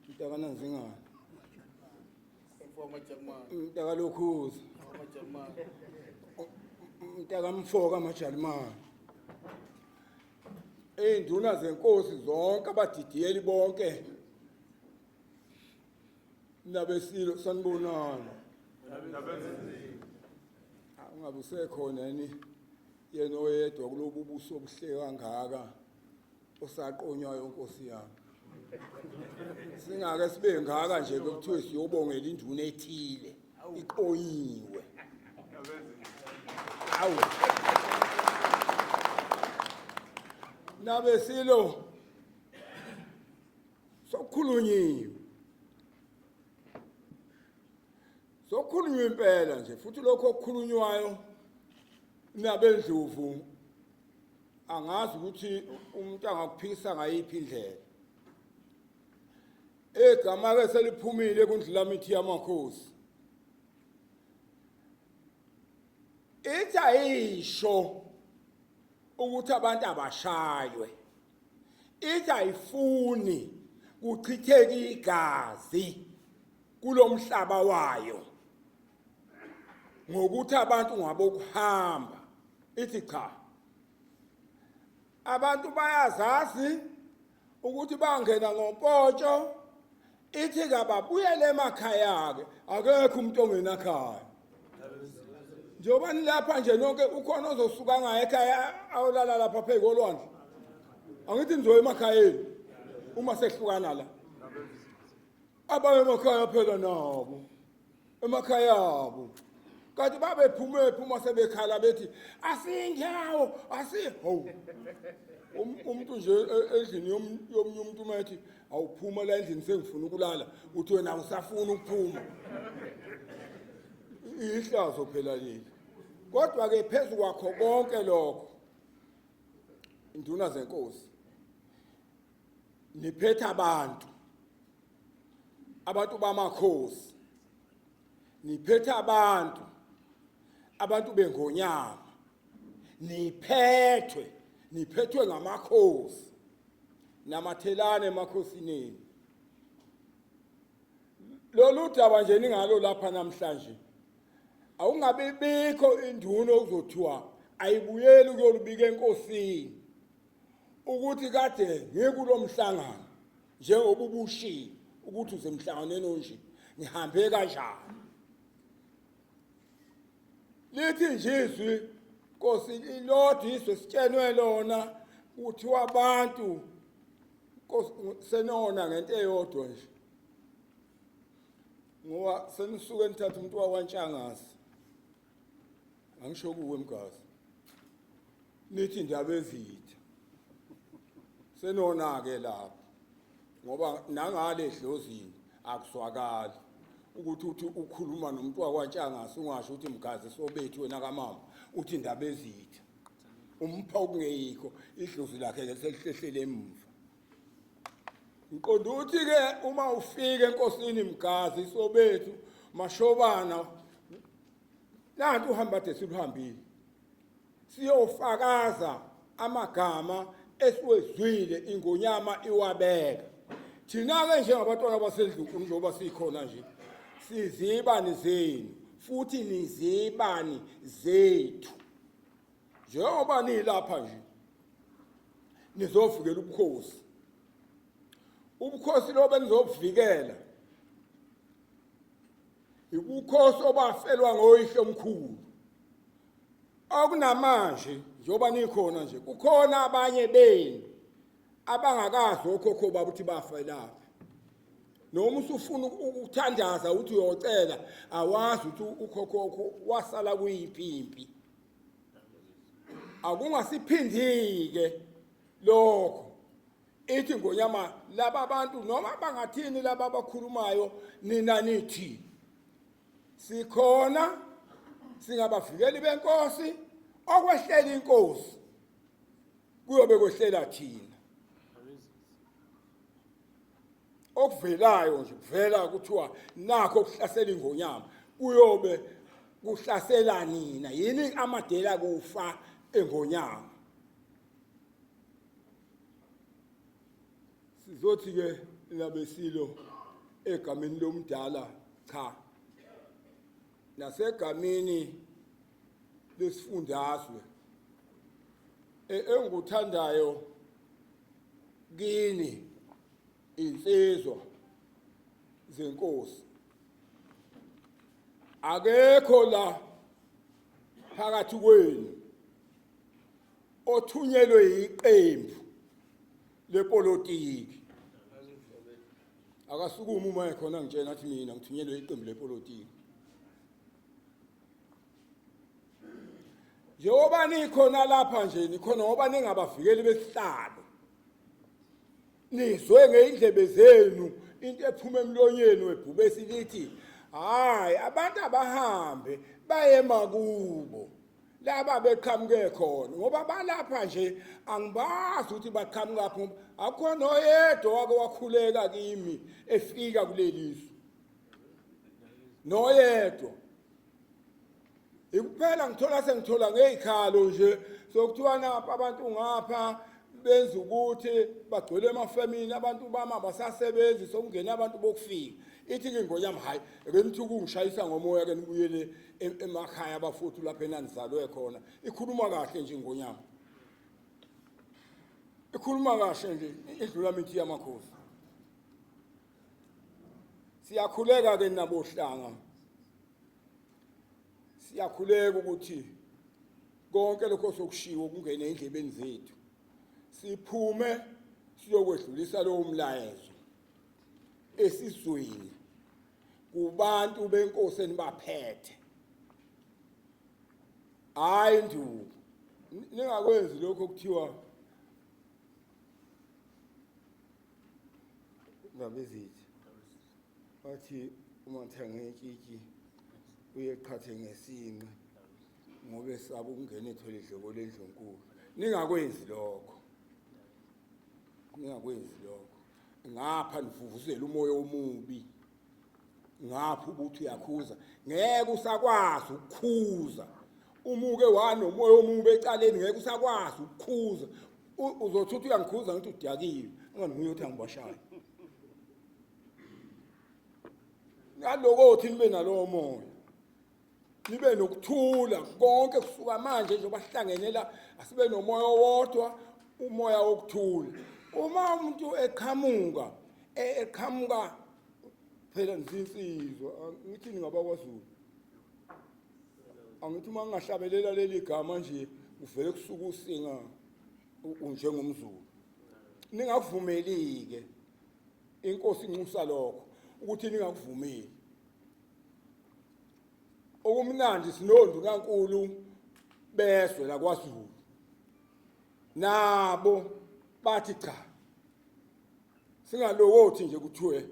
umntakananzingana umntakalokhuza umntakamfoka amajalimane ey'nduna zenkosi zonke abadidiyeli bonke nabesilo sanibonana angabe usekhona yini yena oyedwa kulobu ubuso obuhle kangaka osaqonywayo Nkosi yami singake sibe ngaka nje bekuthiwe siyobongela induna ethile iqonyiwe awu nabesilo sokhulunyiwe sokhulunywa impela nje futhi lokho okukhulunywayo nabendlovu angazi ukuthi umuntu angakuphikisa ngayiphi indlela. Egama ke seliphumile kuNdlulamithi yamakhosi ithi ayisho ukuthi abantu abashaywe, ithi ayifuni kuchitheka igazi kulomhlaba wayo ngokuthi abantu ngabokuhamba. Ithi cha, abantu bayazazi ukuthi bangena ngompotsho, ithi kababuyele emakhaya ke akekho umuntu ongena ekhaya. Njengoba nilapha nje nonke ukhona ozosuka ngaye ekhaya awolala lapha phezu kolwandle, angithi nizoya emakhayeni uma sehlukana la. Abaye emakhaya phela nabo emakhaya abo kanti babephuma phuma sebekhala bethi asinjawo asiho. Umuntu nje endlini yomunye umuntu mayithi awuphuma la endlini sengifuna ukulala uthi wena usafuna ukuphuma. Ihlazo phela leli. Kodwa ke phezulu kwakho konke lokho induna zenkosi niphethe abantu bamakhosi niphethe abantu bengonyama niphethwe ngamakhosi namathelane emakhosini lolu daba nje ningalo lapha namhlanje awungabe bikho induna okuzothiwa ayibuyeli ukuyolubika enkosini ukuthi kade ngikulo mhlangano njengoba ubushiye ukuthi uzemhlanganweni onje nihambe kanjani lithi nje izwi Nkosi ilodwa izwe sitshenwe lona kuthiwa abantu senona ngento eyodwa nje ngoba senisuke nithatha umuntu wakwaNtshangasi angisho kuwe Mgazi nithi indaba ezitha senona ke lapha ngoba nangale edlozini akuzwakali ukuthi ukhuluma nomuntu wakwaNtshangasi ungasho ukuthi Mgazi sobethu wena kaMama uthi indaba ezitha umpha okungeyikho idlozi lakhe lesehlehlele emuva ngiqonda ukuthi ke uma ufika enkosini Mgazi sobethu mashobana nanti uhamba de siluhambile siyofakaza amagama esiwezwile ingonyama iwabeka thina ke njengabantwana basedlunkulu njengoba sikhona nje sizibani zenu futhi nizibani zethu njengoba nilapha nje nizovikela ubukhosi lo benizobuvikela ubukhosi obafelwa ngoyihlo omkhulu okunamanje njengoba nikhona nje kukhona abanye benu abangakazi okhokho babo ukuthi bafa lapha noma usufuna ukuthandaza uthi uyocela awazi ukuthi ukhokho wasala kuyimpimpi akungasiphindike lokho ithi ngonyama laba abantu noma bangathini laba abakhulumayo nina nithi sikhona singabavikeli benkosi okwehlela inkosi kuyobe kwehlela thina okuvelayo nje kuvela kuthiwa nakho ukuhlasela ingonyama kuyobe kuhlasela nina yini amadela kufa engonyama sizothi ke labesilo egameni lomdala cha nasegameni lesifundazwe enguthandayo kini insizwa zenkosi akekho la phakathi kwenu othunyelwe iqembu lepolitiki akasukuma uma ekhona ngitshela ngathi mina ngithunyelwe iqembu lepolitiki njengoba nikhona lapha nje nikhona ngoba ningabavikeli besihlalo nizwe ngeindlebe zenu into ephuma emlonyeni webhube silithi hayi abantu abahambe baye makubo laba beqhamuke khona ngoba balapha nje angibazi ukuthi baqhamuka phi akhona oyedwa wake wakhuleka kimi efika kulelizwe noyedwa ikuphela ngithola ngezikhalo nje sokuthiwa napha abantu ngapha benza ukuthi bagcwele emafemini abantu bama basasebenzi sokungena abantu bokufika ithi ke ngonyama hayi ake nithi kungishayisa ngomoya ke nibuyele emakhaya abafuthu lapha enanizalwe khona ikhuluma kahle nje ngonyama ikhuluma kahle nje idlula mithi yamakhosi siyakhuleka ke nabohlanga siyakhuleka ukuthi konke lokho sokushiwo kungene endlebeni zethu siphume siyokwedlulisa lo mlayezo esizweni kubantu benkosi enibaphethe hayi nduku ningakwenzi lokho kuthiwa ngabezithi bathi uma uthenga intshitshi uyeqhathe ngesinqe ngoba esaba ukungena ethole idloko lendlonkulu ningakwenzi lokho ningakwenzi lokho ngapha nivuvuzela umoya omubi ngapha ukuthi uyakhuza ngeke usakwazi ukukhuza umuke wanomoya omubi ecaleni ngeke usakwazi ukukhuza uzothi uthi uyangikhuza ngithi udakiwe anganuye uthi angibashaya ngaloko nibe nalowo moya nibe nokuthula konke kusuka manje nje bahlangene la asibe nomoya owodwa umoya wokuthula uma umuntu eqhamuka phela nisinsizwa ngithi ngaba kwaZulu angithi uma ngingahlabelela leli gama nje uvele kusuka usinga njengomZulu ningakuvumeli ke inkosi inxusa lokho ukuthi ningakuvumeli okumnandi sinondu kaNkulu beswe la kwaZulu nabo bathi cha singalokothi nje kuthiwe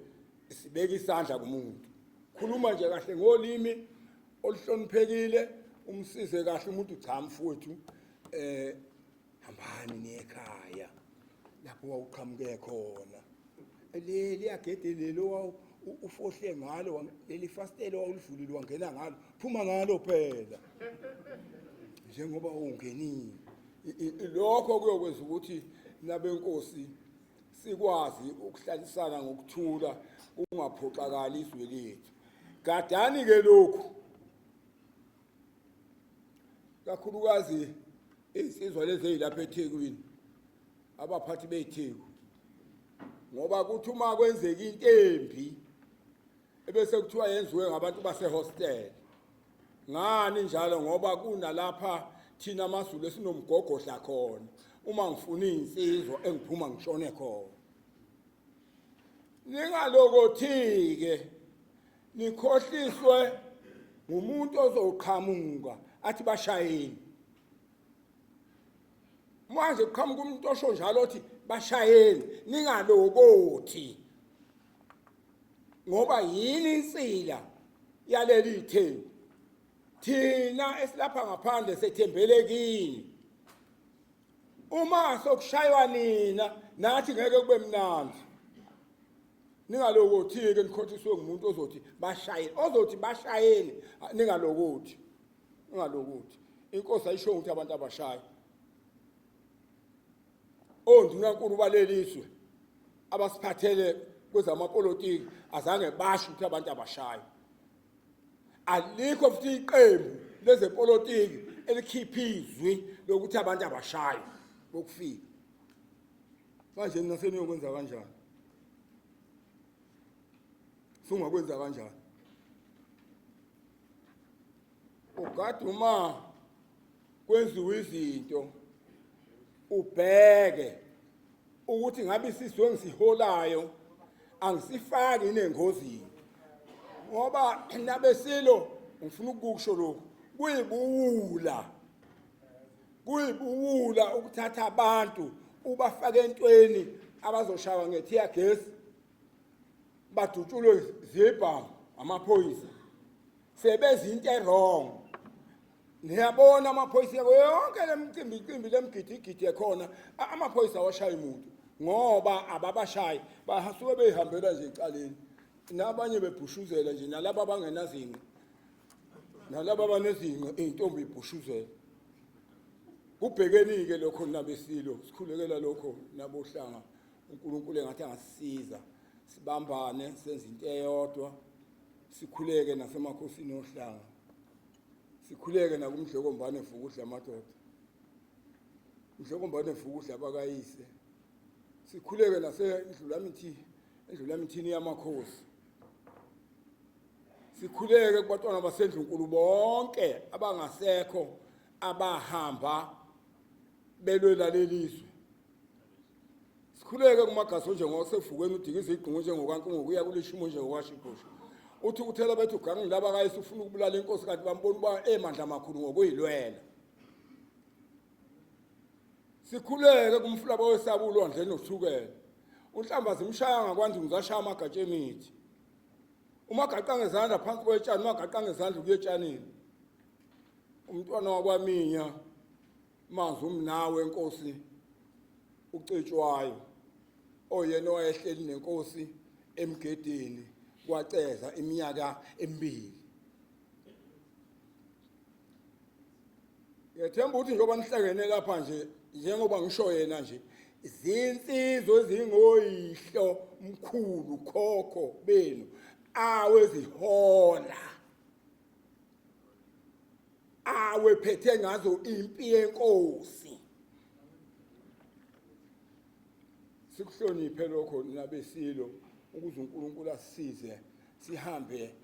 sibeka isandla kumuntu khuluma nje kahle ngolimi oluhloniphekile umsize kahle umuntu cha mfowethu hambani nekhaya lapho wawuqhamuke khona leli agede lelo ufohle ngalo leli fastele wawulivulile wangena ngalo phuma ngalo phela njengoba ungenile lokho kuyokwenza ukuthi nabenkosi sikwazi ukuhlalisana ngokuthula ungaphoxakali izwe lethu gadani ke lokhu kakhulukazi insizwa lezi ezilapha eThekwini abaphathi beTheku ngoba kuthi uma kwenzeka into embi ebese kuthiwa yenziwe ngabantu basehostel ngani njalo ngoba kunalapha thina amaZulu esinomgogodla khona uma ngifuna insizwa engiphuma ngishone khona ningalokothi-ke nikhohliswe ngumuntu ozoqhamuka athi bashayeni manje kuqhamuka umuntu osho njalo othi bashayeni ningalokothi ngoba yini insila yaleli itheku thina esilapha ngaphandle sethembele kini uma sokushaywa nina nathi ngeke kube mnandi ningalokothi-ke nikhothiswe ngumuntu ozothi bashayeni ningalokothi inkosi ayisho ukuthi abantu abashayi ondunankulu baleliswe abasiphathele kwezamapolitiki azange basho ukuthi abantu abashayi alikho futhi iqembu lezepolitiki elikhipha izwi lokuthi abantu abashayi bokufika manje naseniyokwenza kanjani sungakwenza kanjani ugade uma kwenziwa izinto ubheke ukuthi ngabe isizwe ngisiholayo angisifaki inengozini ngoba nabesilo ngifuna ukukusho lokho kuyibuwula ukuthatha abantu ubafake entweni abazoshaywa ngetheya gas badutshulwe zibhamu amaphoyisa sebezinto wrong niyabona amaphoyisa yonke lemicimbi lemgidi ekhona amaphoyisa awashaya umuntu ngoba ababashayi bahasuke behambela nje ecaleni nabanye bebhushuzela nje nalabo abangenazinga nalabo abanezinga intombi ibhushuzela kubhekeni-ke lokho nabesilo sikhulekela lokho nabohlanga uNkulunkulu engathi angasisiza sibambane senze into eyodwa sikhuleke nasemakhosini ohlanga sikhuleke nakumdlokombane Vukudla amadoda umdlokombane Vukudla bakayise sikhuleke endlulamithini yamakhosi sikhuleke kubantwana baseNdlunkulu bonke abangasekho abahamba belwela lelizwe sikhuleke kumagaso njengosefukweni udikiza igqungu njengokwaNkungu kuya kulishimo njengokwashibhosha uthi ukuthela bethu gangi laba kayise ufuna ukubulala inkosi kanti bambona uba emandla amakhulu ngokuyilwela sikhuleke kumfulaba wesabulo ndleni nothukela uNhlambazi imshaya ngakwandi ngizashaya amagatsha emithi uma gaqa ngezandla phansi kwetshani uma gaqa ngezandla kuyetshanini umntwana wakwaminya manzi umnawe enkosi ucetshwayo oyena owayehleli nenkosi emgedeni kwaceza iminyaka emibili. Ngiyethemba ukuthi njengoba nihlangene lapha nje njengoba ngisho yena nje izinsizwe ezingoyihlo mkhulu khokho benu awezihola awephethe ngazo impi yenkosi. Sikuhloniphe lokho nabesilo ukuze uNkulunkulu asisize sihambe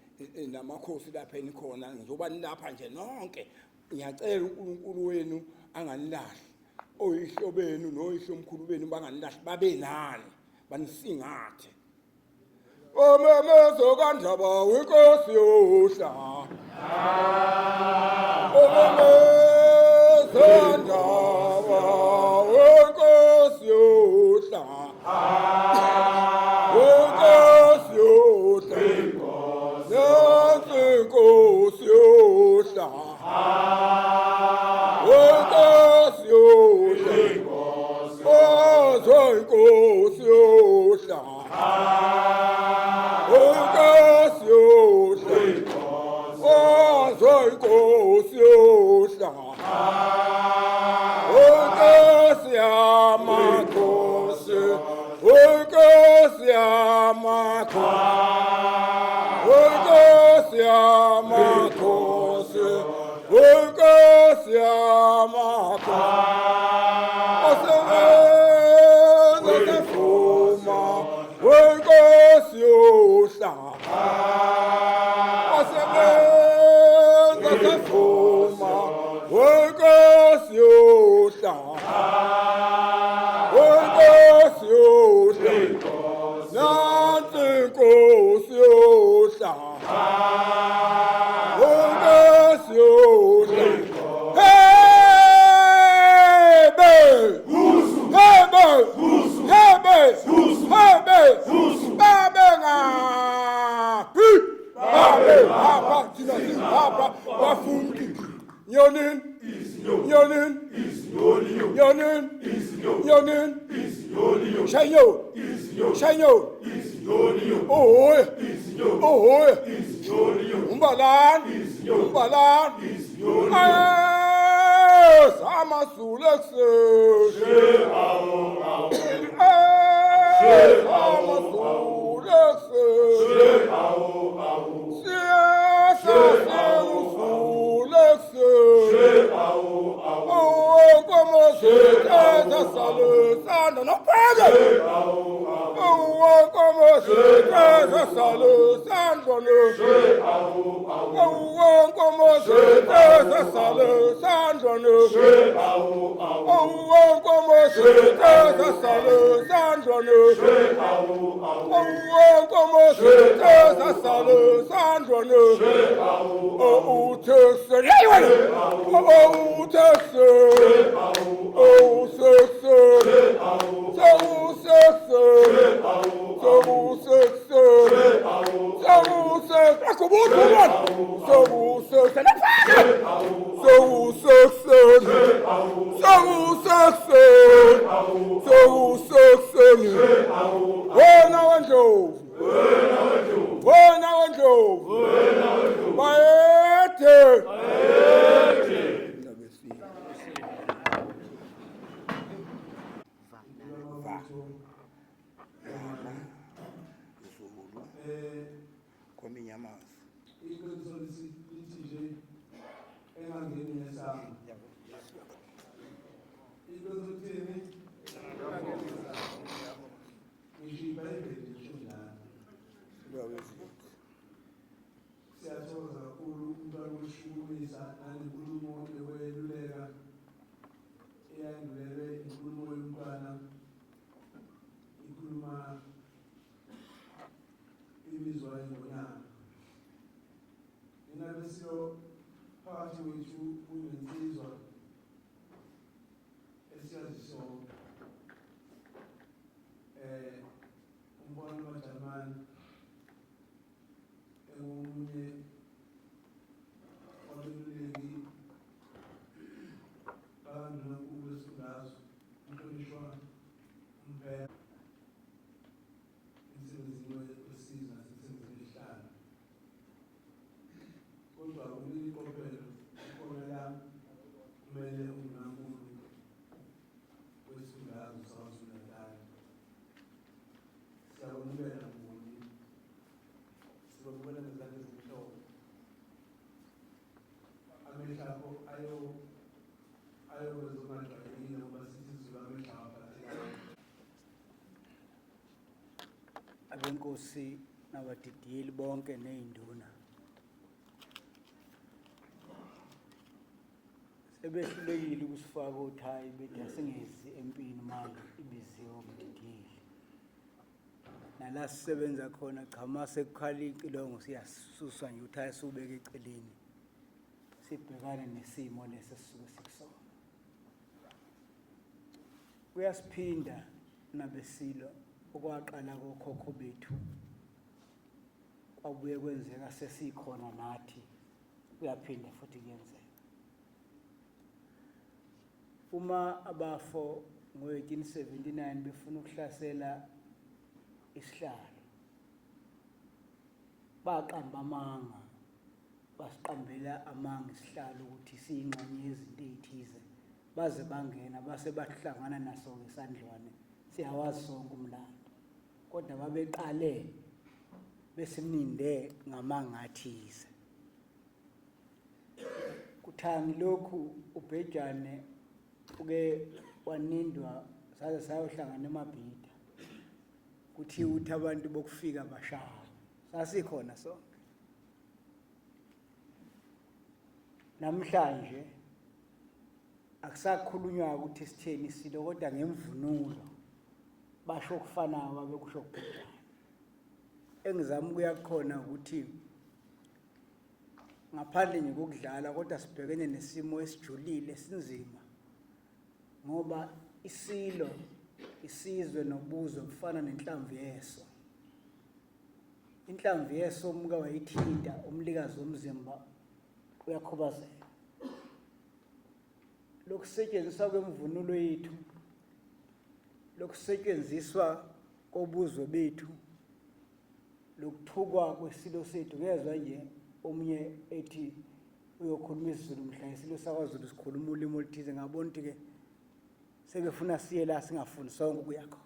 namakhosi lapha enikhona njengoba nilapha nje nonke. Ngiyacela uNkulunkulu wenu anganilahli, oyihlo benu noyihlo omkhulu benu banganilahli, babe nani banisingathe. Omemezo kaNdaba wenkosi yohla, omemezo kaNdaba wenkosi yohla, wenkosi yohla, nansi inkosi yohla, wenkosi yohla, ozwa inkosi yohla, wenkosi yohla, ozwa inkosi yohla, wenkosi yamakhosi, wenkosi yamakhosi, wenkosi yamakhosi, wenkosi yamakhosi. Osebenza sefuma, wenkosi yohla, osebenza sefuma, wenkosi yohla, wenkosi yohla, nansi inkosi yohla, wenkosi yohla. Hebe! Hebe! Hebe! Hebe! Babe ngaphi? Babe ngapha thina singapha bafundi. Nyonin, nyonin, nyonin, nyonin, Shanyo, Shanyo, Ohoy, Ohoy, Umbalan, Umbalan, Samasulaxe, Samasulaxe, oh, como se casa salud, no puede. Oh, como se casa salud, santo no. Oh, como se casa salud, santo no. Oh, como se casa salud, santo no. Oh, como se casa salud, santo no. Oh, Texas, oh, Texas, oh, Texas, so Siyathokoza kakhulu umntwana weshukumisa naninkulumo ekweluleka eyandulelwe inkulumo yomntwana ikhuluma imizwa yengonyama. Mina besiyo phakathi wethu kunensizwa esiyaziso umbona wamaJamani engomunye wabeluleki bakanduna uNkulunkulu esifundazwe uhlonishwa uMpela benkosi nabadidiyeli bonke ney'nduna. Sebehlulekile ukusifaka othayi bethi asingezi empini manje ibiziwe umdidiyeli. Nala sisebenza khona cha mase kukhala inqilongo siyasuswa nje uthayi subeka eceleni. Sibhekane nesimo lesi sisuke sikusona. Kuyasiphinda nabesilo okwaqala kokhokho bethu kwabuye kwenzeka sesikhona nathi kuyaphinda futhi kuyenzeka. Uma abafo ngo-1879 befuna ukuhlasela isihlalo baqamba amanga basiqambela amanga isihlalo ukuthi siyingxenye yezinto ezithize baze bangena base bahlangana naso ngesandlwane siyawazi sonke umlando kodwa babeqale besimninde ngamanga athize. Kuthangi lokhu uBhejane uke wanindwa saze sayohlangana eMabhida kuthi uthi abantu bokufika bashaya sasikhona sonke. Namhlanje akusakhulunywa ukuthi sitheni isilo kodwa ngemvunulo basho ukufanayo babekusho kuBhejane. Engizama ukuya khona ukuthi ngaphandle nje kokudlala kodwa sibhekene nesimo esijulile esinzima ngoba isilo isizwe nobuzo kufana nenhlamvu yeso. Inhlamvu yeso umka wayithinta umlikazi womzimba uyakhubazeka. Lokusetshenziswa kwemvunulo yethu lokusetshenziswa kobuzwe bethu lokuthukwa kwesilo sethu kezwe nje omunye ethi uyokhuluma isiZulu mhla isilo sakwaZulu sikhuluma ulimi oluthize ngabona ukuthi ke sebefuna siye la singafuni sonke ukuya khona.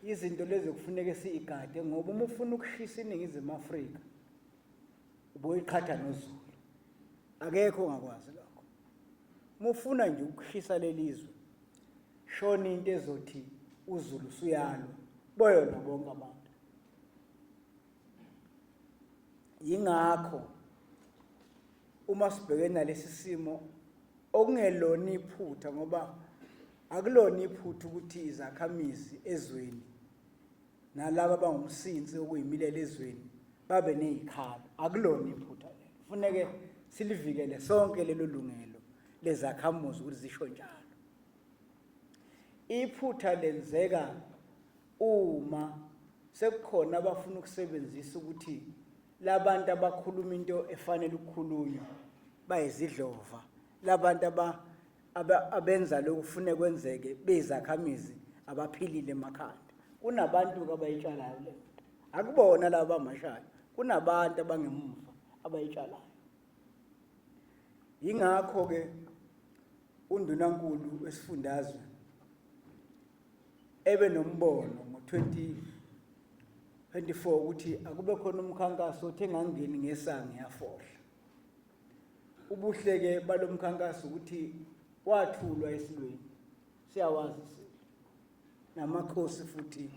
Izinto lezi kufuneka siyigade ngoba uma ufuna ukushisa iNingizimu Afrika uboyiqhatha noZulu akekho ongakwazi lokho. Uma ufuna nje ukushisa lelizwe shona into ezothi uZulu suyalwa boyona bonke abantu. Yingakho uma sibhekene nalesi simo okungelona iphutha ngoba akulona iphutha ukuthi izakhamizi ezweni nalabo abangumsinsi okuyimilele ezweni babe nezikhalo. Akulona iphutha lelo. Kufuneke silivikele sonke lelo lungelo lezakhamuzi ukuthi zisho njalo. Iphutha lenzeka uma sekukhona abafuna ukusebenzisa ukuthi labantu abakhuluma into efanele ukukhulunywa bayizidlova. Labantu abenza lokufune kwenzeke bezakhamizi abaphilile emakhanda. Kunabantu abayitshalayo le. Akubona laba amashayo. Kunabantu abangemuva abayitshalayo. Yingakho ke undunankulu wesifundazwe ebe nombono ngo-2024 ukuthi akube khona umkhankaso othi engangeni ngesango yafohla. Ubuhleke balomkhankaso ukuthi wathulwa esilweni siyawazi isilo namakhosi futhi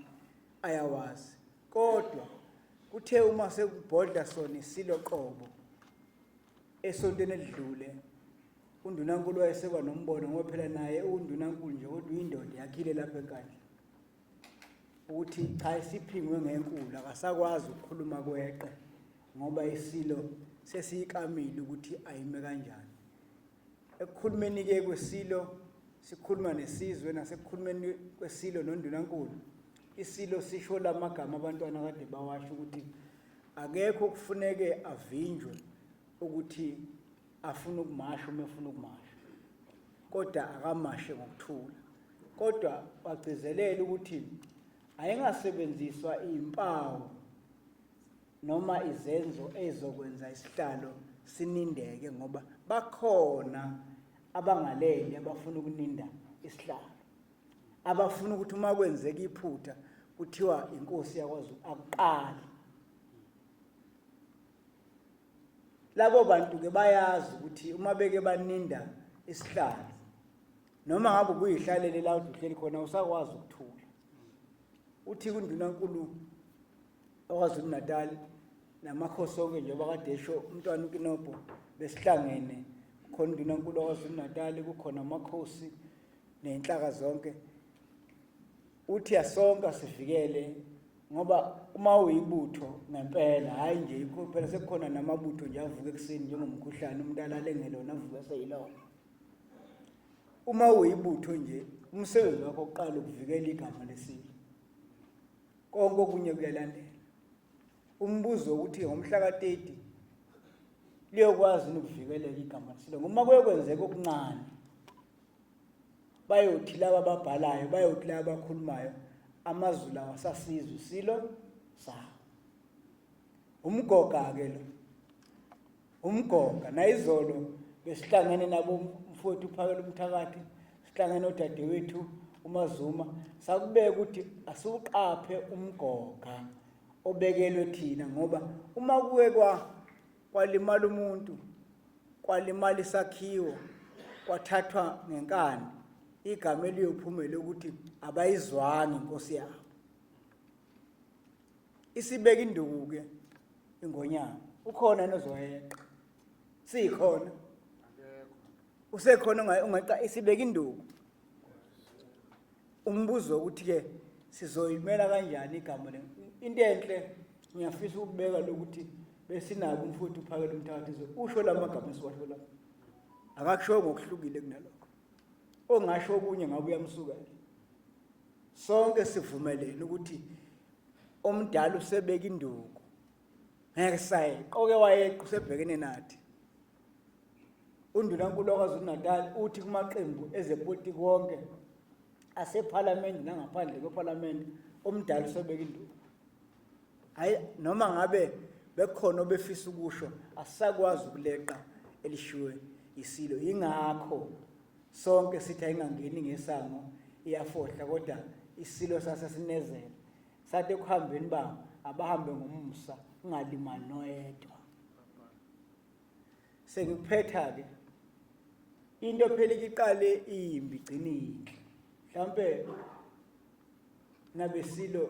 ayawazi kodwa kuthe uma sekubhodla sona isilo qobo esontweni edlule undunankulu wayeseba nombono ngoba phela naye undunankulu nje kodwa uyindoda yakhile lapha enkandla ukuthi cha isiphingwe ngenkulu akasakwazi ukukhuluma kweqe ngoba isilo sesiyikamile ukuthi ayime kanjani. Ekukhulumeni ke kwesilo sikhuluma nesizwe nasekukhulumeni kwesilo nondunankulu isilo sisho lamagama abantwana kade bawasho ukuthi akekho kufuneke avinjwe ukuthi afuna ukumasha uma efuna ukumasha kodwa akamashe ngokuthula kodwa bagcizelela ukuthi ayingasebenziswa impawu noma izenzo ezokwenza isihlalo sinindeke ngoba bakhona abangaleli abafuna ukuninda isihlalo abafuna ukuthi uma kwenzeka iphutha kuthiwa inkosi yakwaZulu akuqala. Labo bantu ke bayazi ukuthi uma beke baninda isihlalo noma ngabe kuyihlalele la uhleli khona usakwazi ukuthula uthi kundunankulu okwazulu Natal namakhosi onke njengoba kade esho umntwana uKinobho besihlangene khona undunankulu okwazulu Natal kukhona amakhosi nenhlaka zonke uthi asonka sivikele ngoba uma uyibutho ngempela hayi nje phela sekukhona namabutho nje avuka ekseni njengomkhuhlane umuntu alale ngelona avuka seyilona uma uyibutho nje umsebenzi wakho oqala ukuvikela igama lesilo konke okunye kuyalandela umbuzo ukuthi ngomhla ka30 liyokwazi ukuvikeleka igama lesilo ngoma kuyokwenzeka okuncane bayothi laba ababhalayo bayothi laba abakhulumayo amazulu awasasizwe silo sawo umgoga ke lo umgoga nayizolo besihlangene nabo mfowethu uphakela umthakathi sihlangene odadewethu uMazuma sakubeka ukuthi asuqaphe umgoga obekelwe thina ngoba uma kuwe kwalimala umuntu kwalimala isakhiwo kwathathwa ngenkani igama eliyophumela ukuthi abayizwanga inkosi yabo isibeka induku ke ingonyama ukhona nozoyeqa sikhona usekhona ungaqa isibeka induku umbuzo ukuthi ke sizoyimela kanjani igama le into enhle ngiyafisa ukubeka lokuthi besinabo umfuthu uphakela umthakathi usho lamagama esiwasho lapha akakusho ngokuhlukile kunalokho ongasho okunye ngabe uyamsukela sonke sivumelene ukuthi omdala usebeka induku ngeke sayiqoke wayeqa usebhekene nathi undunankulu okwazulu Natal uthi kumaqembu ezepolitiki wonke aseParliament nangaphandle kweParliament omdala usebeka induku hayi noma ngabe bekhona obefisa ukusho asakwazi ukuleqa elishiwe isilo ingakho sonke sithi ayingangeni ngesango iyafohla kodwa isilo sasesinezela sathe kuhambeni ba abahambe ngommusa ungalimali noyedwa sengiphetha ke into phela iqale imbi igcinile mhlambe nabesilo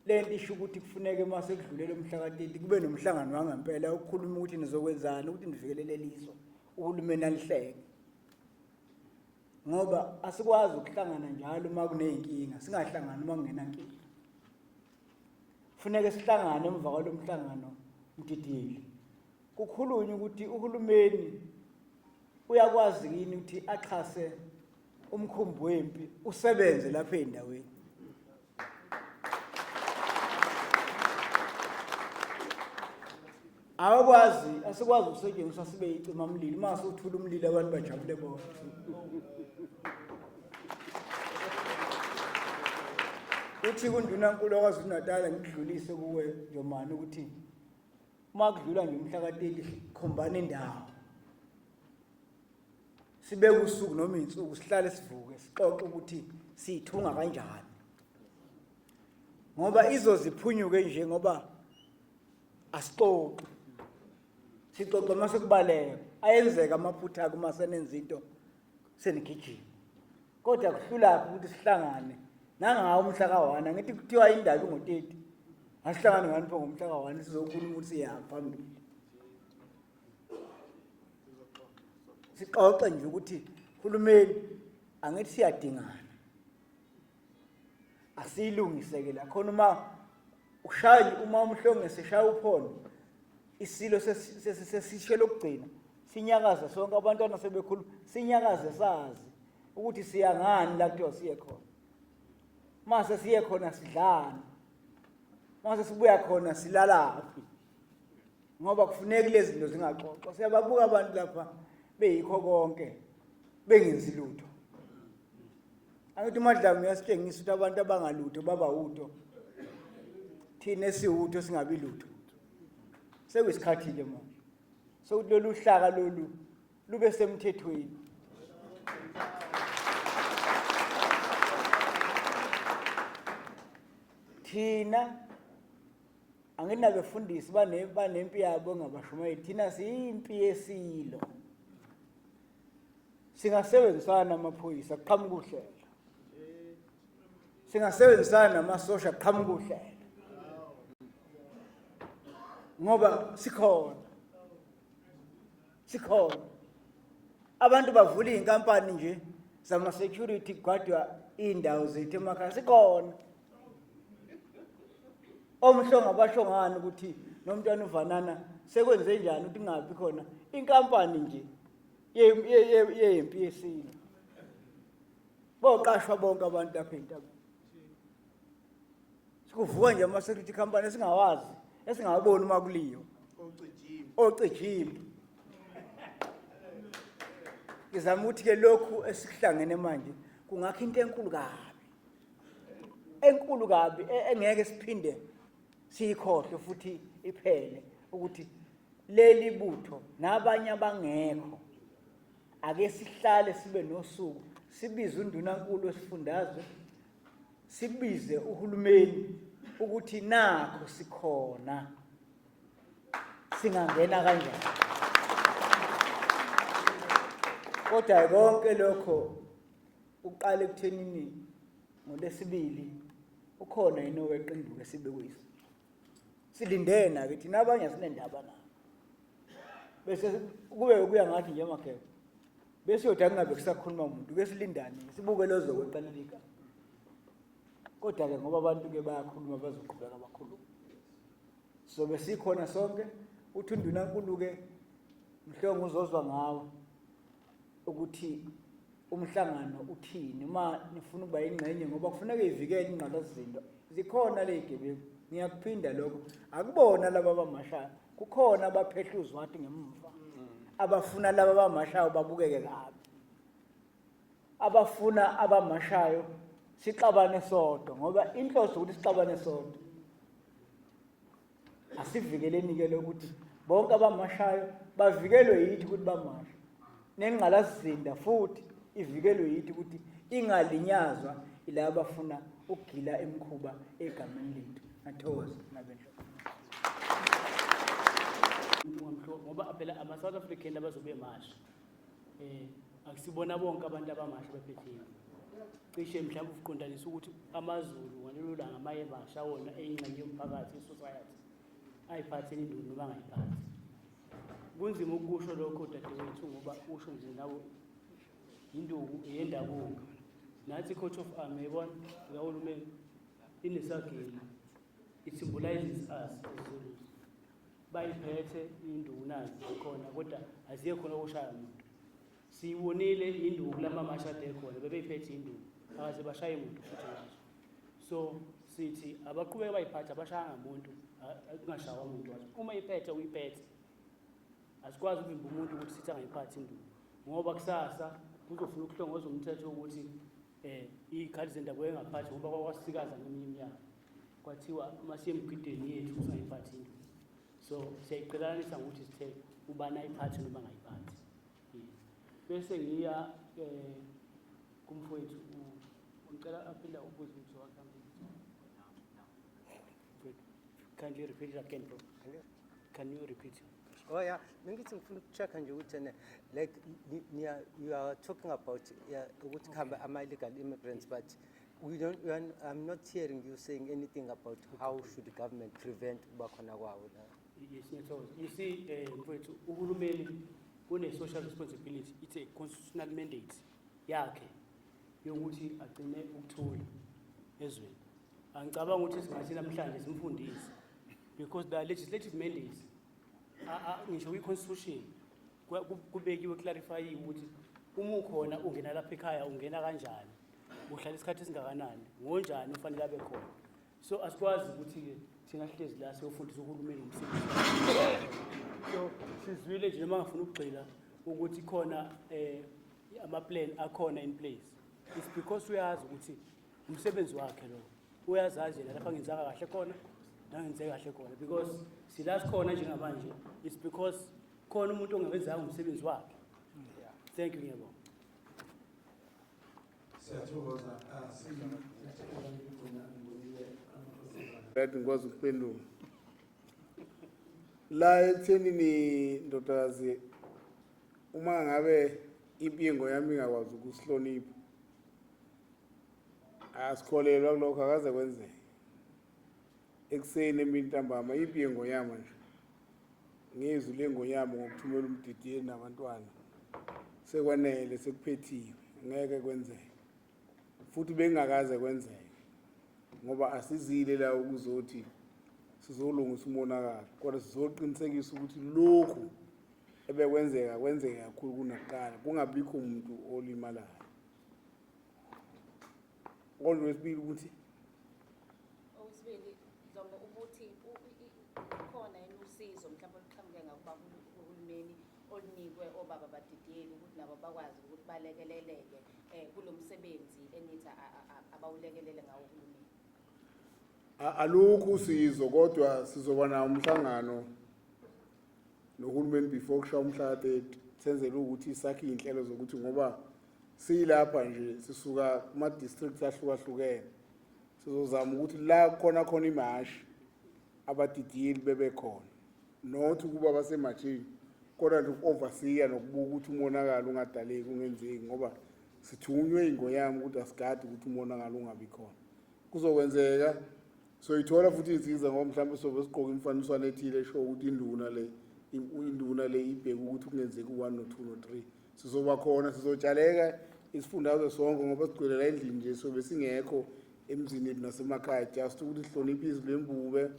lento isho ukuthi kufuneka mase kudlulele umhla ka30 kube nomhlangano wangempela ukukhuluma ukuthi nizokwenzana ukuthi nivikelele lizwe uhulumeni alihleke ngoba asikwazi ukuhlangana njalo uma kuneyinkinga singahlangani uma kungenankinga kufuneka sihlangane emva kwalomhlangano mdidiyeli kukhulunywa ukuthi uhulumeni uyakwazi yini ukuthi axhase umkhumbi wempi usebenze lapha endaweni awakwazi asikwazi ukusetshenziswa sibe yicima umlilo mase uthula umlilo abantu bajabule bona uthi kundunankulu okwazulu Natal ngidlulise kuwe Njomani ukuthi uma kudlula nje umhla ka30 khombana indawo sibe usuku noma insuku sihlale sivuke sixoxe ukuthi sithunga kanjani ngoba izoziphunyuke nje ngoba asixoxe sixoxe mase kubaleka ayenzeka amaphutha akho masenenza into senigijima kodwa kuhlulaphi ukuthi sihlangane nangawo umhla ka1 ngithi kuthiwa indaba ngo30 asihlangane ngani pho ngomhla ka1 sizokhuluma ukuthi siyapha phambili sixoxe nje ukuthi uhulumeni angithi siyadingana asilungiseke la khona uma umhlonge seshaya uphondo isilo sesishelo ukugcina sinyakaza sonke abantwana sebekhuluma sinyakaze sazi ukuthi siyangani la kuthiwa siye khona mase siye khona sidlana mase sibuya khona silalaphi ngoba kufuneka lezi zinto zingaxoxwa siyababuka abantu lapha beyikho konke bengenzi lutho angithi uMadlamu uyasitshengisa ukuthi abantu abangalutho baba utho thina esiwutho singabi lutho sekuyisikhathi ke manje sokuthi lolu hlaka lolu lube semthethweni thina anginabefundisi banempi yabo ngabashumayeli thina siyimpi yesilo singasebenzisana namaphoyisa kuqhamuka uhlela singasebenzisana namasosha qhamuka uhlelo ngoba sikhona abantu bavula inkampani nje zama security kugwadwa indawo zethu emakhaya sikhona omhlonga bashongana ukuthi nomntwana uvanana sekwenze njani ukuthi ngapi khona inkampani nje yempi yesilo boqashwa bonke abantu lapha entabeni sikuvuka nje ama security company esingawazi esingaboni uma kuliyo ocijimbi ngizama ukuthi ke lokhu esihlangene manje kungakho into enkulu kabi engeke siphinde siyikhohle futhi iphele ukuthi leli butho nabanye abangekho ake sihlale sibe nosuku sibize undunankulu wesifundazwe sibize uhulumeni ukuthi nakho sikhona singangena kanjani kodwa konke lokho uqale ekuthenini ngolesibili ukhona yini oweqinduka sibekuyisa silindena ke thina abanye asinendaba na bese kube kuya ngathi nje emakhaya bese yoda kungabe kusakhuluma umuntu ke silindane sibuke lozo kweqalelika kodwa ke ngoba abantu ke bayakhuluma bazoqhubeka bakhuluma so besikhona sonke uthi undunankulu ke mhlongo uzozwa ngawe ukuthi umhlangano uthini uma nifuna ukuba ingxenye ngoba kufuneka ivikele ingqalazizinto zikhona lezigebengu ngiyakuphinda lokho akubona laba bamashayo kukhona abaphehluzwa wathi ngemuva abafuna laba bamashayo babukeke kabi abafuna abamashayo sixabane sodwa ngoba inhloso ukuthi sixabane sodwa asivikeleni ke lokuthi bonke abamashayo bavikelwe yithi ukuthi bamasha nengqalazizinda futhi ivikelwe yithi ukuthi ingalinyazwa ilaba abafuna ukugila emkhuba egameni lethu athokoze nabenhlo ngoba phela ama South African abazobe emasha akusibona bonke abantu abamasha bephethiwe cishe mhlawumbe uqondanisa ukuthi amaZulu ngalelo langa amaye basha wona eyingxenye yomphakathi isociety ayiphatheni induku noma angayiphathi kunzima ukusho lokho dadewethu ngoba usho nje nawo induku eyendabuko nathi coach of army yabona ngawulume inesageli it symbolizes us as Zulus bayiphethe induku nazi khona kodwa aziye khona ukushaya umuntu siyibonile induku kulama mashade khona bebeyiphethe induku akaze bashaya umuntu futhi nje so sithi abaqhubeka bayiphatha abashaya umuntu kungashawa umuntu wathi uma iphethe uyiphethe asikwazi ukuvimba umuntu ukuthi sithi angayiphathi induku ngoba kusasa kuzofuna ukuhlongoza umthetho ukuthi ikhali zendabuko engaphathi ngoba kwasikaza ngeminye iminyaka kwathiwa masiyemgideni yethu usayiphathi induku so siyayiqelanisa ngokuthi sithe ubani ayiphathi noma angayiphathi bese ngiya kumfowethu ngicela aphinda ubuze umbuzo wakhe kindly repeat it again bro can you repeat Oh yeah, bengithi ngifuna ukucheck nje ukuthi like you are talking about ukuthi khamba ama illegal immigrants but I'm not hearing you saying anything about how should the government prevent ukuba khona kwawo la. Yes, you see mfowethu uhulumeni une social responsibility it's a constitutional mandate yakhe yokuthi agcine ukuthula ezweni angicabanga ukuthi singathi namhlanje simfundise because the legislative mandates ngisho kwi-constitution kubekiwe clarify ukuthi uma ukhona ungena lapha ekhaya ungena kanjani uhlala isikhathi esingakanani ngonjani ufanele abe khona so asikwazi ukuthi ke singahlezi la siyofundisa uhulumeni umsebenzi so sizwile nje noma ngafuna ukugxila ukuthi khona ama-plan akhona in place it's because uyazi ukuthi umsebenzi wakhe lo uyazazi yena lapha ngenzeka kahle khona nangenzeka kahle khona because sila sikhona njengamanje it's because khona umuntu ongawenzanga umsebenzi wakhe thank you ngiyabonga siyathokoza right ngikwazi ukuphendula la ekuthenini ndodakazi uma ngabe impingo yami ingakwazi ukusihlonipha Asikholelwa kulokho akaze kwenzeke. Ekuseni emini ntambama iphi ingonyama nje. Ngizwe lengonyama ngokuthumela umdidiyeli nabantwana. Sekwanele sekuphethiwe ngeke kwenzeke. Futhi bengakaze kwenzeke. Ngoba asizile la ukuzothi sizolungisa umonakalo kodwa sizoqinisekisa ukuthi lokhu ebekwenzeka kwenzeke kakhulu kunakuqala kungabikho umuntu olimalayo. Kodwa wesibili ukuthi okwesibili Zombo ukuthi khona yini usizo mhlawumbe oluqhamuke ngakuba uhulumeni olunikwe obaba badidiyeli ukuthi nabo bakwazi ukuthi balekeleleke kulo msebenzi enithi abawulekelele ngawo uhulumeni. Alukho usizo kodwa sizoba na umhlangano nohulumeni before kushaya umhla ka-30 senzele ukuthi sakhe inhlelo zokuthi ngoba silapha nje sisuka kuma districts ahlukahlukene sizozama ukuthi la khona imashi abadidiyeli bebe khona not ukuba basemajini kodwa nje overseer nokubuka ukuthi umonakalo ungadaleki ungenzeki ngoba sithunywe ingoyami ukuthi asigade ukuthi umonakalo ungabi khona kuzokwenzeka so ithola futhi izinsiza ngoba mhlawumbe sobe sigqoka imfaniswano ethile esho ukuthi induna le ibheke ukuthi kungenzeki u1 no2 no3 sizoba khona sizotshaleka isifundazwe sonke ngoba sigcwelela endlini nje sobe singekho emzini nasemakhaya just ukuthi sihloniphe izwi lembube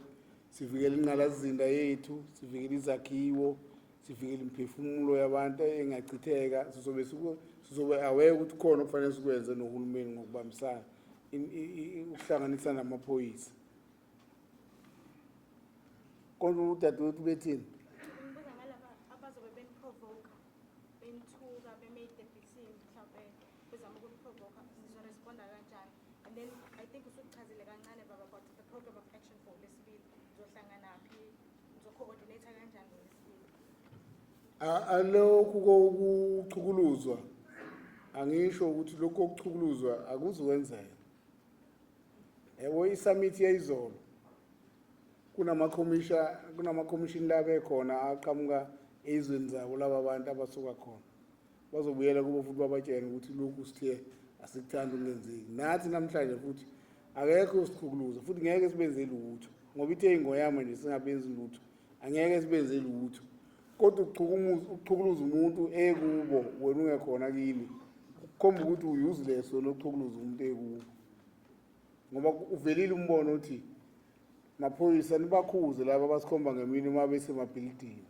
sivikele ingqalasizinda yethu sivikele izakhiwo sivikele imphefumulo yabantu engachitheka sizobe aware ukuthi khona okufanele sikwenze nohulumeni ngokubambisana ukuhlanganisa namaphoyisa. Kodwa udadewethu bethini Ngibuza ngalaba abazobe beniprovoke benithuka bemade ebhisini mhlawumbe bezama ukuniprovoke nizoresponda kanjani and then I think usuchazile kancane baba about the program of action for lesibili nizohlangana phi nizo-coordinate kanjani lesibili. Alokhu kokuchukuluzwa angisho ukuthi lokho kokuchukuluzwa akuzokwenzeka. Yebo isummit yayizolo kunama-commission labe khona aqhamuka ezweni zabo laba abantu abasuka khona bazobuyela kubo futhi babatshene ukuthi lokhu sithe asikuthanda ukungenzeki nathi namhlanje futhi akekho sichukuluza futhi ngeke sibenze lutho ngoba ithe ingoyama nje singabenzi lutho angeke sibenze lutho kodwa ukuchukuluza umuntu ekubo wena ungekhona kini kukhomba ukuthi useless wena ukuchukuluza umuntu ekubo ngoba uvelile umbono uthi maphoyisa nibakhuze laba abasikhomba ngemini uma besemabhilidini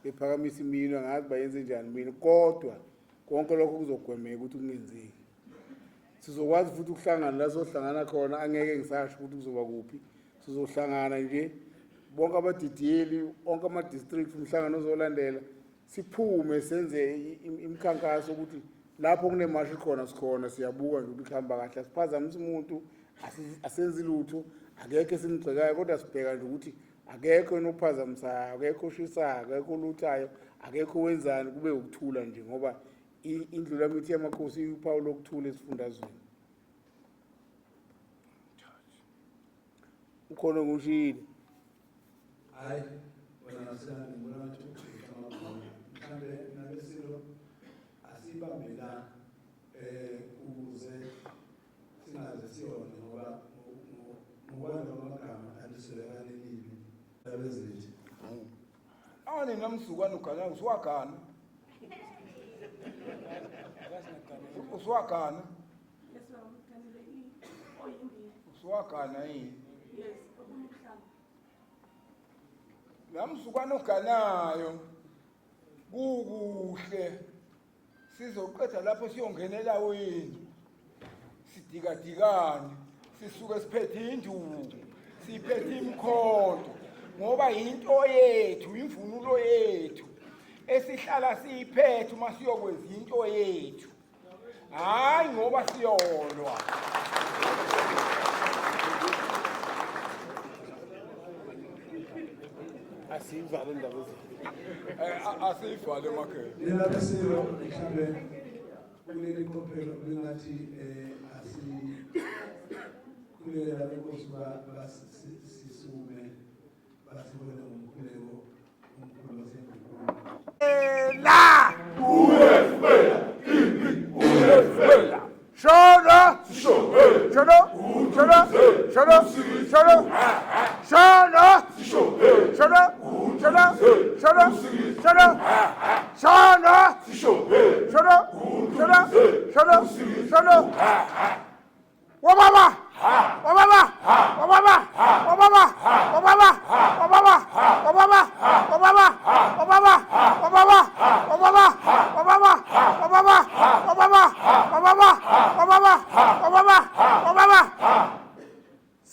bephakamisa imino ngazi bayenze njani mina kodwa konke lokho kuzogwemeka ukuthi kungenzeki sizokwazi futhi ukuhlangana la sohlangana khona angeke ngisasho ukuthi kuzoba kuphi sizohlangana nje bonke abadidiyeli onke ama-district umhlangano ozolandela siphume senze imikhankaso ukuthi lapho kunemashi khona sikhona siyabuka nje ukuthi kuhamba kahle asiphazamisa umuntu asenzi lutho akekho simgxekayo kodwa sibheka nje ukuthi akekho enophazamisayo akekho oshisayo akekho oluthayo akekho wenzani kube ukuthula nje ngoba indlulamithi yamakhosi iyuphawu lokuthula esifundazweni. Ukhona ngushile hayi wena sina ngibona ukuthi mhlambe nabesilo asibambela ukuze singaze siyona ngoba ngokwanda amagama aliselekane libi labezithi Ani namsukwana ugana usiwagana. Usiwagana. Usiwagana yini? Namsukwana uganayo kukuhle sizoqeda lapho siyongenela wendlu sidikadikane sisuke siphethe induku siphethe imkhonto ngoba into yethu imvunulo yethu esihlala siyiphethe uma siyokwenza into yethu hayi ngoba siyolwa. asivale indaba asivale emakhaya labesilo mhlambe kuleli qophelo lingathi kulela benkosi basisume basibone umkhuleko umkhulu wasendunkulu la uyesibela shona shona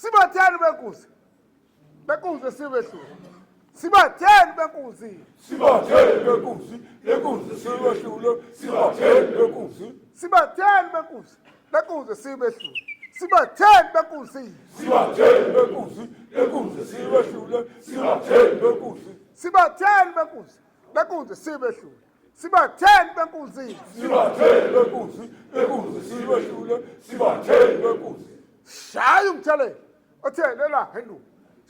Sibatheni benkunzi. Benkunzi sibehlule. Sibatheni benkunzi. Sibatheni benkunzi, lenkunzi sibehlule. Sibatheni benkunzi. Sibatheni benkunzi. Benkunzi sibehlule. Sibatheni benkunzi. Sibatheni benkunzi, lenkunzi sibehlule. Sibatheni benkunzi. Sibatheni benkunzi. Benkunzi sibehlule. Sibatheni benkunzi. Sibatheni benkunzi, lenkunzi sibehlule. Sibatheni benkunzi. Shaya umthelela. Othelela henduku.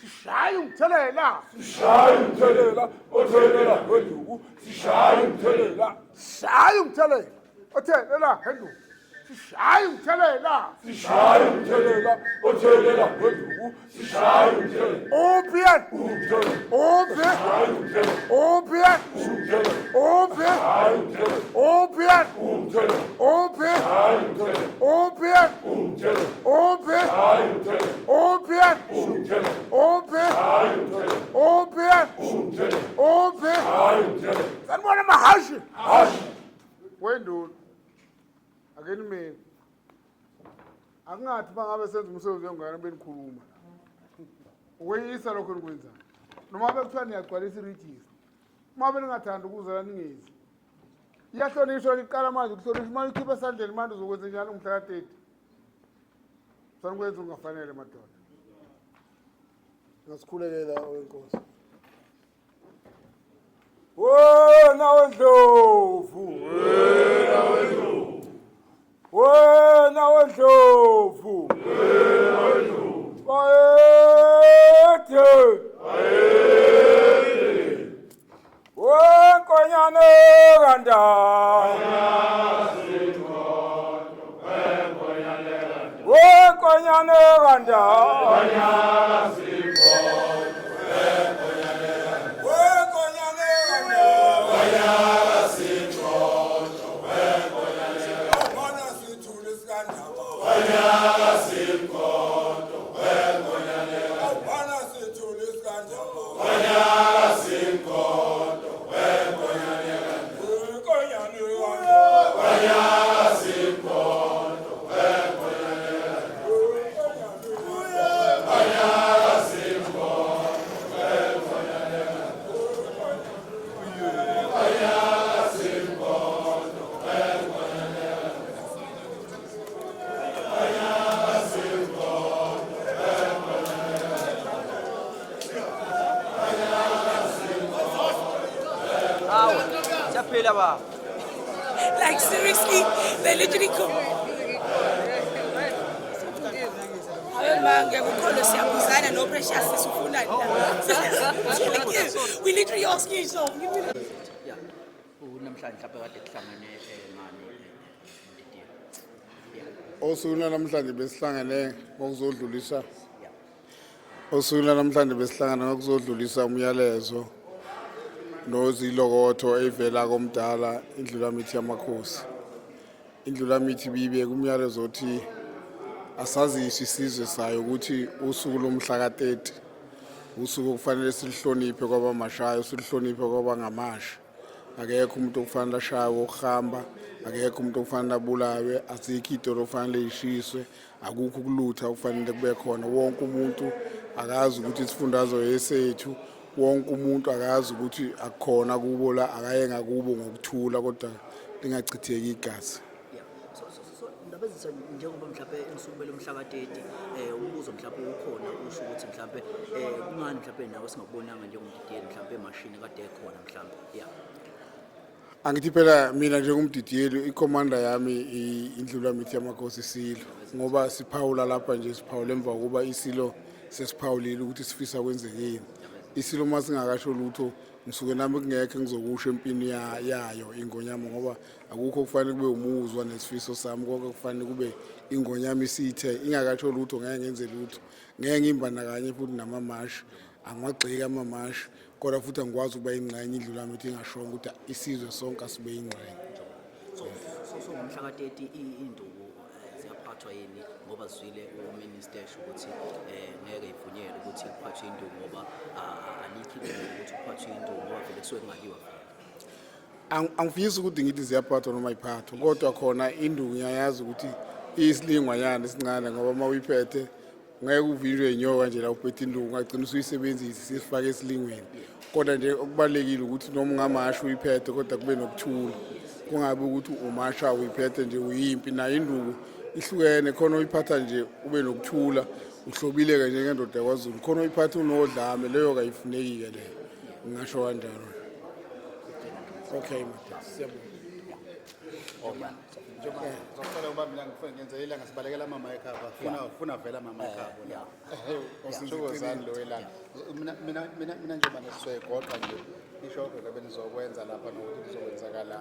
Sishaya umthelela. Sishaya umthelela, othelela ngenduku. Sishaya umthelela. Shaya umthelela. Othelela henduku. Sishaya umthelela. Sishaya umthelela, othelela ngenduku. Sishaya umthelela. Opian. Umthelela. Opian. Sishaya umthelela. Opian. Umthelela. Opian. Sishaya umthelela. Opian. Umthelela. Opian. Sishaya umthelela. Opian. Umthelela. Opian. Sishaya umthelela. Opian. Umthelela. Opian. Sishaya umthelela. Opian. Umthelela. Opian. Sishaya umthelela. Sanibona mahashi. Hashi. Wenduna. Akeni mina. Akungathi bangabe senza umsebenzi wengane benikhuluma. Uyisa lokho nikwenzayo. Noma bekuthiwa niyagcwalisa iregister. Uma beningathanda ukuza la ningezi. Iyahlonishwa liqala manje ukuhlonishwa imali ikhipha esandleni manje uzokwenza njalo ngomhla ka-30. Sanikwenza ungafanele madoda. Ngasikhulekela wenkosi. Wena wendlovu. Wena wendlovu. Wena wendlovu. Wena wendlovu. Bayethe. Bayethe. Wenkonyane kandala. Wenkonyane kandala. Like seriously, they literally come. No pressure, we literally ask you so. Yeah. Namhlanje mhlawumbe kade kuhlangane ngani Didier. Yeah. Osukwini namhlanje besihlangane ngokuzodlulisa. Osukwini namhlanje besihlangana ngokuzodlulisa umyalezo nozilokotho evela komdala indlulamithi yamakhosi. Indlulamithi bibe kumyalezo othi asazisho isizwe sayo ukuthi usuku lomhla ka-30 usuku kufanele silihloniphe kwabamashayo silihloniphe kwabangamasha. Akekho umuntu okufanele ashaye ukuhamba, akekho umuntu okufanele abulawe, asikho idolo okufanele ishiswe, akukho ukulutha okufanele kube khona. Wonke umuntu akazi ukuthi isifundazwe yesethu, wonke umuntu akazi ukuthi akukhona kubo la akaye ngakubo ngokuthula kodwa lingachitheki igazi. So ndabezisa njengoba mhlawumbe ensukwini lomhla ka-30 umbuzo mhlawumbe ukhona usho ukuthi mhlawumbe kungani mhlawumbe nawe singakubonanga njengomdidiyeli mhlawumbe emashini kade ekhona mhlawumbe. Yeah. Angithi phela mina njengomdidiyeli ikomanda yami indlulamithi yamakhosi isilo ngoba siphawula lapha nje siphawula emva kuba isilo sesiphawulile ukuthi sifisa kwenzekeni. Isilo masingakasho lutho ngisuke nami kungekho ngizokusho empini yayo ingonyama ngoba akukho kufanele kube umuzwa nesifiso sami konke kufanele kube ingonyama isithe ingakatsho lutho ngeke ngenze lutho ngeke ngimbandakanye futhi namamashi angwagxeki amamashi kodwa futhi angikwazi ukuba ingxenye indlu lami ukuthi ingashongo ukuthi isizwe sonke asibe ingxenye. So ngomhla ka-30 induku ziyaphathwa yini ngoba zwile uminister ukuthi ngeke ivunyelwe ukuthi kuphathwe induku ngoba alikho ilungelo ukuthi kuphathwe induku ngoba vele kusuke kungayiwa vele. Angifisi ukuthi ngithi ziyaphathwa noma ayiphathwa kodwa khona induku ngiyayazi ukuthi iyisilingwanyana esincane ngoba uma uyiphethe ngeke uvinjwe inyoka nje la uphethe induku ungagcina usuyisebenzisa sifake esilingweni kodwa nje okubalekile ukuthi noma ungamasha uyiphethe kodwa kube nokuthula kungabe ukuthi umasha uyiphethe nje uyimpi nayo induku ihlukene khona uyiphatha nje ube nokuthula uhlobileke njengendoda yakwaZulu khona uyiphatha unodlame leyo kayifuneki-ke leyo ngingasho kanjalo. Okay siyabonga. Ngicela ukuba mina ngifuna ngenze ilanga sibalekela mama ekhaya ufuna vela mama ekhaya la usithokozani lo elanga mina njengoba nesiswegoqa nje isho ke benizokwenza lapha nokuthi kuzokwenzakala